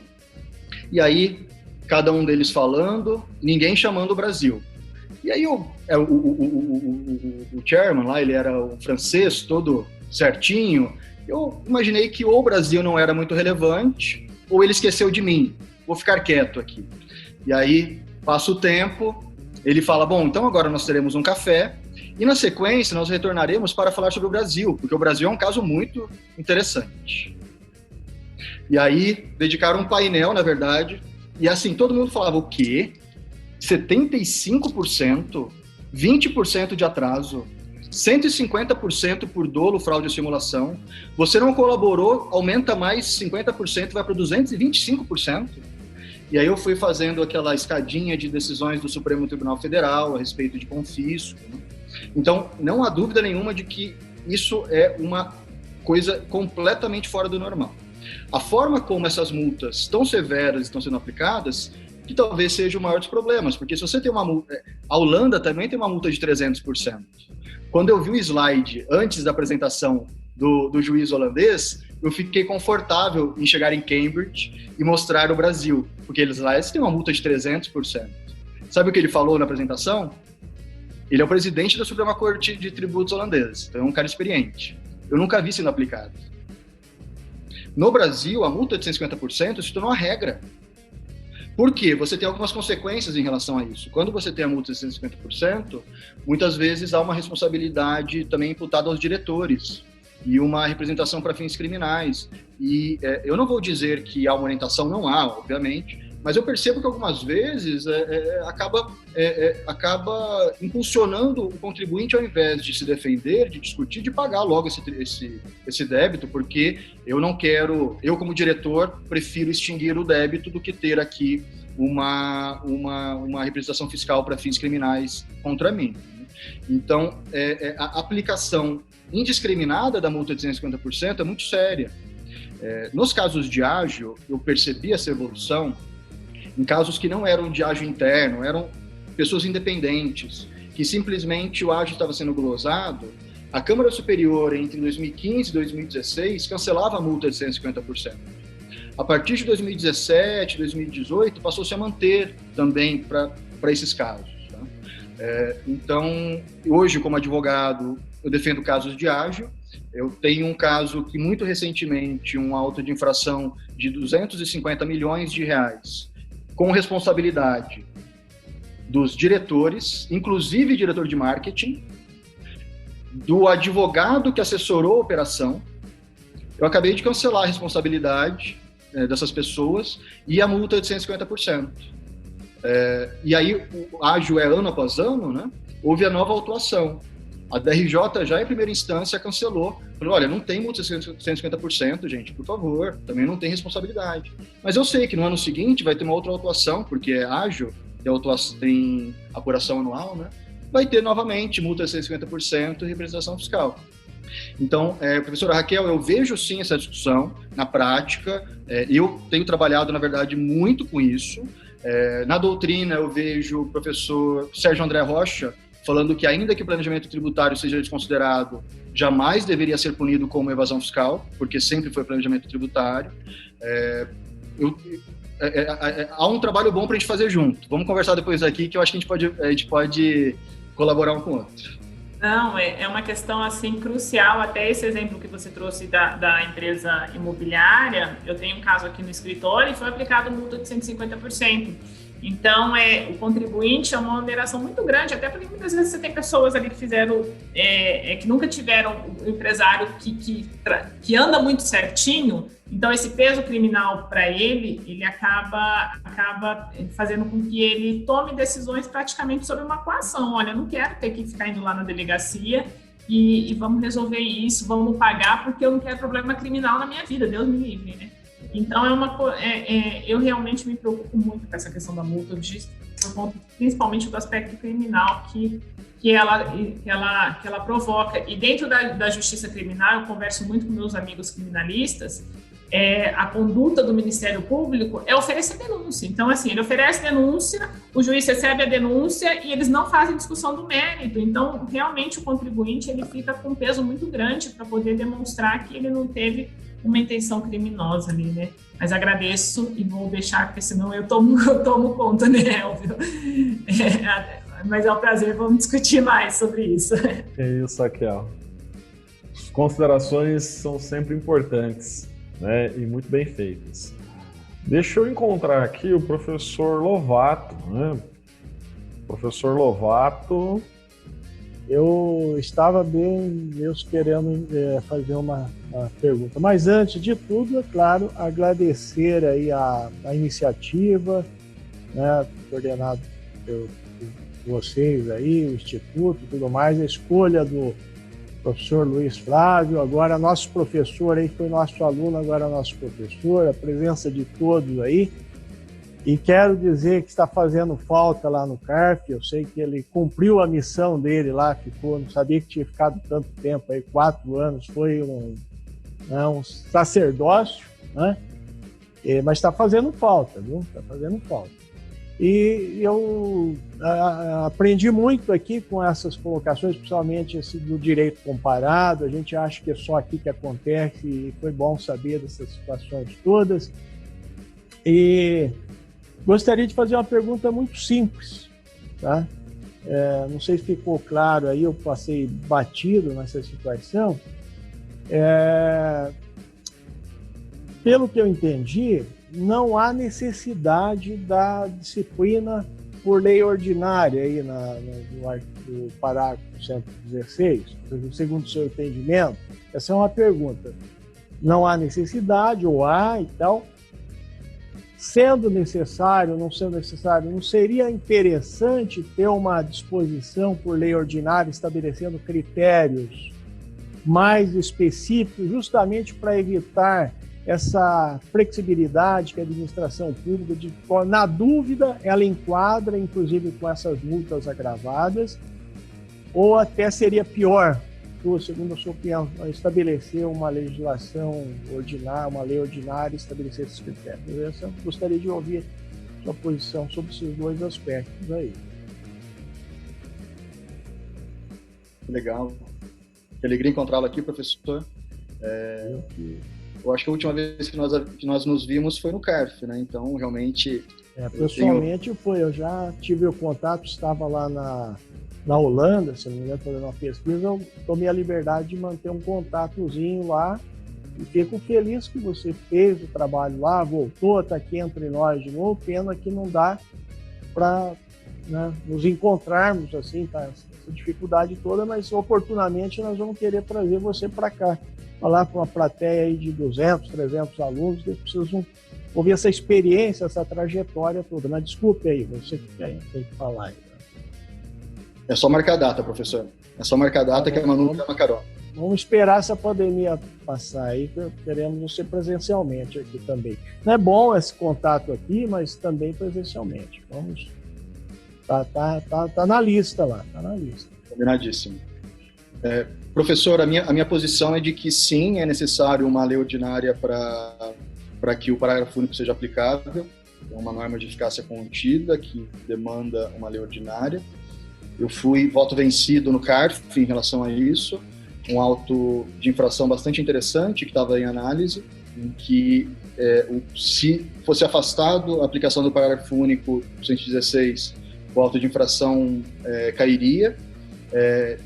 E aí, cada um deles falando, ninguém chamando o Brasil. E aí o chairman lá, ele era um francês, todo certinho. Eu imaginei que ou o Brasil não era muito relevante, ou ele esqueceu de mim. Vou ficar quieto aqui. E aí, passa o tempo, ele fala, bom, então agora nós teremos um café, e na sequência nós retornaremos para falar sobre o Brasil, porque o Brasil é um caso muito interessante. E aí, dedicaram um painel, na verdade, e assim, todo mundo falava, o quê? 75%, 20% de atraso, 150% por dolo, fraude ou simulação. Você não colaborou, aumenta mais 50%, vai para 225%. E aí eu fui fazendo aquela escadinha de decisões do Supremo Tribunal Federal a respeito de confisco. Né? Então, não há dúvida nenhuma de que isso é uma coisa completamente fora do normal. A forma como essas multas tão severas estão sendo aplicadas, que talvez seja o maior dos problemas, porque se você tem uma multa... A Holanda também tem uma multa de 300%. Quando eu vi o slide antes da apresentação do juiz holandês, eu fiquei confortável em chegar em Cambridge e mostrar o Brasil, porque eles lá têm uma multa de 300%. Sabe o que ele falou na apresentação? Ele é o presidente da Suprema Corte de Tributos holandesa, então é um cara experiente. Eu nunca vi sendo aplicado. No Brasil, a multa de 150% se tornou a regra. Por quê? Você tem algumas consequências em relação a isso. Quando você tem a multa de 150%, muitas vezes há uma responsabilidade também imputada aos diretores e uma representação para fins criminais. E eu não vou dizer que há uma orientação, não há, obviamente, mas eu percebo que algumas vezes acaba impulsionando o contribuinte, ao invés de se defender, de discutir, de pagar logo esse débito, porque eu não quero, eu como diretor, prefiro extinguir o débito do que ter aqui uma representação fiscal para fins criminais contra mim. Então, a aplicação indiscriminada da multa de 150% é muito séria. Nos casos de ágio, eu percebi essa evolução em casos que não eram de ágio interno, eram pessoas independentes, que simplesmente o ágio estava sendo glosado. A Câmara Superior, entre 2015 e 2016, cancelava a multa de 150%. A partir de 2017, 2018, passou-se a manter também para esses casos. Tá? Então, hoje, como advogado, eu defendo casos de ágio. Eu tenho um caso que, muito recentemente, um auto de infração de 250 milhões de reais, com responsabilidade dos diretores, inclusive diretor de marketing, do advogado que assessorou a operação, eu acabei de cancelar a responsabilidade dessas pessoas e a multa é de 150%. E aí, o ágil é ano após ano, né? Houve a nova autuação. A DRJ já em primeira instância cancelou. Falou, olha, não tem multa de 150%, gente, por favor, também não tem responsabilidade. Mas eu sei que no ano seguinte vai ter uma outra autuação, porque é ágil, tem apuração anual, né? Vai ter novamente multa de 150% e representação fiscal. Então, professora Raquel, eu vejo sim essa discussão na prática, eu tenho trabalhado, na verdade, muito com isso. Na doutrina, eu vejo o professor Sérgio André Rocha falando que ainda que o planejamento tributário seja desconsiderado, jamais deveria ser punido como evasão fiscal, porque sempre foi planejamento tributário. Há um trabalho bom para a gente fazer junto. Vamos conversar depois aqui, que eu acho que a gente pode colaborar um com o outro. Não, é uma questão assim crucial, até esse exemplo que você trouxe da empresa imobiliária, eu tenho um caso aqui no escritório e foi aplicado multa de 150%. Então, o contribuinte é uma oneração muito grande, até porque muitas vezes você tem pessoas ali que fizeram, que nunca tiveram um empresário que anda muito certinho, então esse peso criminal para ele acaba fazendo com que ele tome decisões praticamente sobre uma coação. Olha, eu não quero ter que ficar indo lá na delegacia e vamos resolver isso, vamos pagar, porque eu não quero problema criminal na minha vida, Deus me livre, né? Então, eu realmente me preocupo muito com essa questão da multa, por conta, principalmente do aspecto criminal que ela provoca. E dentro da justiça criminal, eu converso muito com meus amigos criminalistas, a conduta do Ministério Público é oferecer denúncia. Então, assim, ele oferece denúncia, o juiz recebe a denúncia e eles não fazem discussão do mérito. Então, realmente, o contribuinte ele fica com um peso muito grande para poder demonstrar que ele não teve uma intenção criminosa ali, né? Mas agradeço e vou deixar, porque senão eu tomo conta, né, Elvio? Mas é um prazer, vamos discutir mais sobre isso. É isso, Raquel. As considerações são sempre importantes, né? E muito bem feitas. Deixa eu encontrar aqui o professor Lovato, né? Professor Lovato... Eu estava querendo fazer uma pergunta. Mas antes de tudo, é claro, agradecer aí a iniciativa, né, coordenado por vocês aí, o Instituto e tudo mais, a escolha do professor Luiz Flávio, agora nosso professor aí, foi nosso aluno, agora nosso professor, a presença de todos aí. E quero dizer que está fazendo falta lá no CARF, eu sei que ele cumpriu a missão dele lá, não sabia que tinha ficado tanto tempo, aí 4 anos, foi um sacerdócio, né? Mas está fazendo falta, viu? Está fazendo falta. E eu aprendi muito aqui com essas colocações, principalmente esse do direito comparado, a gente acha que é só aqui que acontece, e foi bom saber dessas situações todas. E gostaria de fazer uma pergunta muito simples, tá? Não sei se ficou claro aí, eu passei batido nessa situação. Pelo que eu entendi, não há necessidade da disciplina por lei ordinária aí no parágrafo 116, segundo o seu entendimento. Essa é uma pergunta. Não há necessidade, ou há e tal. Sendo necessário, não sendo necessário, não seria interessante ter uma disposição por lei ordinária estabelecendo critérios mais específicos, justamente para evitar essa flexibilidade que a administração pública, na dúvida, ela enquadra, inclusive com essas multas agravadas, ou até seria pior, segundo a sua opinião, estabelecer uma legislação ordinária, uma lei ordinária e estabelecer esses critérios. Eu gostaria de ouvir sua posição sobre esses dois aspectos aí. Legal. Que alegria encontrá-lo aqui, professor. Eu acho que a última vez que nós nos vimos foi no CARF, né? Então, realmente... pessoalmente foi. Eu já tive o contato, estava lá na Holanda, se não me engano, fazendo uma pesquisa, eu tomei a liberdade de manter um contatozinho lá e fico feliz que você fez o trabalho lá, voltou, está aqui entre nós de novo, pena que não dá para, né, nos encontrarmos assim, tá, essa dificuldade toda, mas oportunamente nós vamos querer trazer você para cá, falar com uma plateia aí de 200, 300 alunos, que precisam ouvir essa experiência, essa trajetória toda. Mas desculpe aí, você que tem que falar aí. É só marcar a data, professor. É só marcar a data que a Manu dá uma carona. Vamos esperar essa pandemia passar aí, que queremos você presencialmente aqui também. Não é bom esse contato aqui, mas também presencialmente. Vamos. Tá na lista lá, tá na lista. Combinadíssimo. Professor, a minha posição é de que sim, é necessário uma lei ordinária para que o parágrafo único seja aplicável. É uma norma de eficácia contida que demanda uma lei ordinária. Eu fui voto vencido no CARF em relação a isso, um auto de infração bastante interessante que estava em análise, em que se fosse afastado a aplicação do parágrafo único 116, o auto de infração cairia,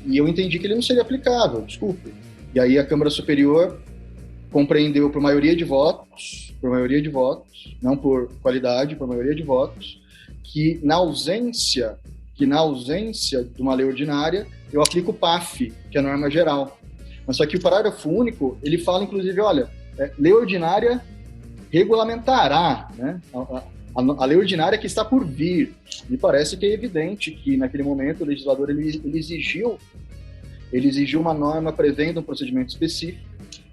e eu entendi que ele não seria aplicável, desculpe. E aí a Câmara Superior compreendeu por maioria de votos, não por qualidade, por maioria de votos, que na ausência de uma lei ordinária, eu aplico o PAF, que é a norma geral. Mas só que o parágrafo único, ele fala, inclusive, olha, lei ordinária regulamentará, né? A lei ordinária que está por vir. Me parece que é evidente que, naquele momento, o legislador ele exigiu uma norma prevendo um procedimento específico,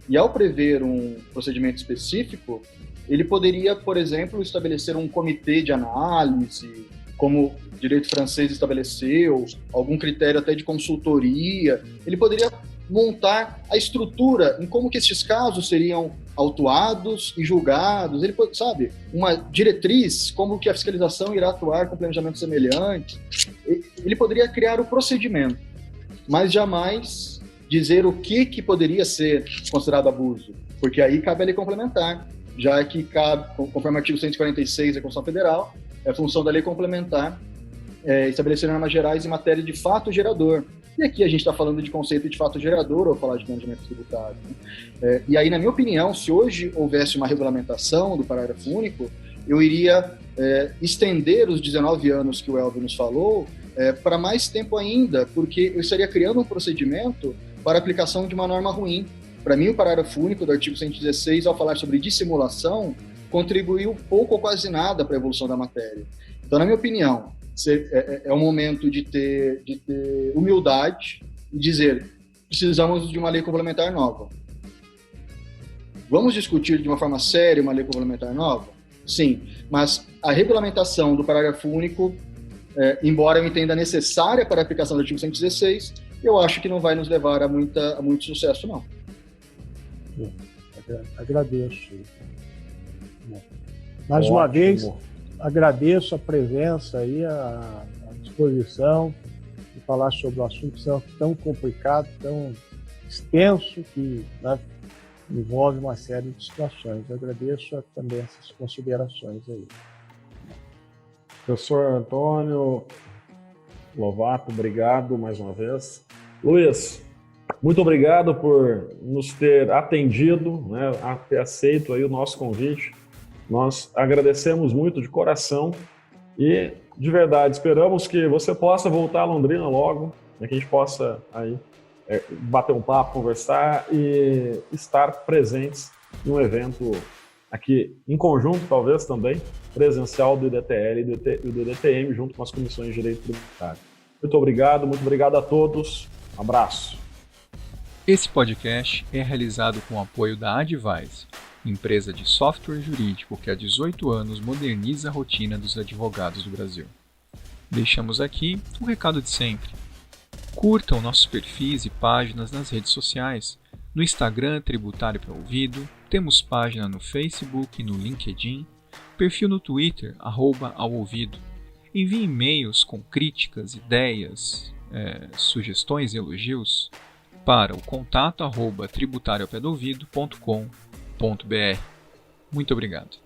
e ao prever um procedimento específico, ele poderia, por exemplo, estabelecer um comitê de análise, como o direito francês estabeleceu, algum critério até de consultoria. Ele poderia montar a estrutura em como que esses casos seriam autuados e julgados. Ele pode, sabe, uma diretriz, como que a fiscalização irá atuar com planejamento semelhante. Ele poderia criar o procedimento, mas jamais dizer o que poderia ser considerado abuso, porque aí cabe a lei complementar, já que cabe, conforme o artigo 146 da Constituição Federal, é a função da lei complementar estabelecer normas gerais em matéria de fato gerador. E aqui a gente está falando de conceito de fato gerador ou falar de planejamento tributário, né? E aí, na minha opinião, se hoje houvesse uma regulamentação do parágrafo único, eu iria estender os 19 anos que o Elvio nos falou para mais tempo ainda, porque eu estaria criando um procedimento para a aplicação de uma norma ruim. Para mim, o parágrafo único do artigo 116, ao falar sobre dissimulação, contribuiu pouco ou quase nada para a evolução da matéria. Então, na minha opinião, é um momento de ter humildade e dizer: precisamos de uma lei complementar nova. Vamos discutir de uma forma séria uma lei complementar nova? Sim, mas a regulamentação do parágrafo único, embora eu entenda necessária para a aplicação do artigo 116, eu acho que não vai nos levar a muito sucesso, não. Agradeço. Mais uma vez, agradeço a presença aí, a disposição de falar sobre o assunto tão complicado, tão extenso, que, né, envolve uma série de situações. Eu agradeço também essas considerações aí. Professor Antônio Lovato, obrigado mais uma vez. Luiz, muito obrigado por nos ter atendido, né, ter aceito aí o nosso convite. Nós agradecemos muito de coração e, de verdade, esperamos que você possa voltar a Londrina logo, né, que a gente possa aí bater um papo, conversar e estar presentes em um evento aqui em conjunto, talvez também, presencial do IDTL e do IDTM, junto com as comissões de direito tributário. Muito obrigado a todos. Um abraço. Esse podcast é realizado com o apoio da Advise, empresa de software jurídico que há 18 anos moderniza a rotina dos advogados do Brasil. Deixamos aqui o recado de sempre. Curtam nossos perfis e páginas nas redes sociais. No Instagram, Tributário para Ouvido, temos página no Facebook e no LinkedIn, perfil no Twitter, @aoouvido. Envie e-mails com críticas, ideias, sugestões e elogios para o contato @tributarioapedoouvido.com.br. Muito obrigado.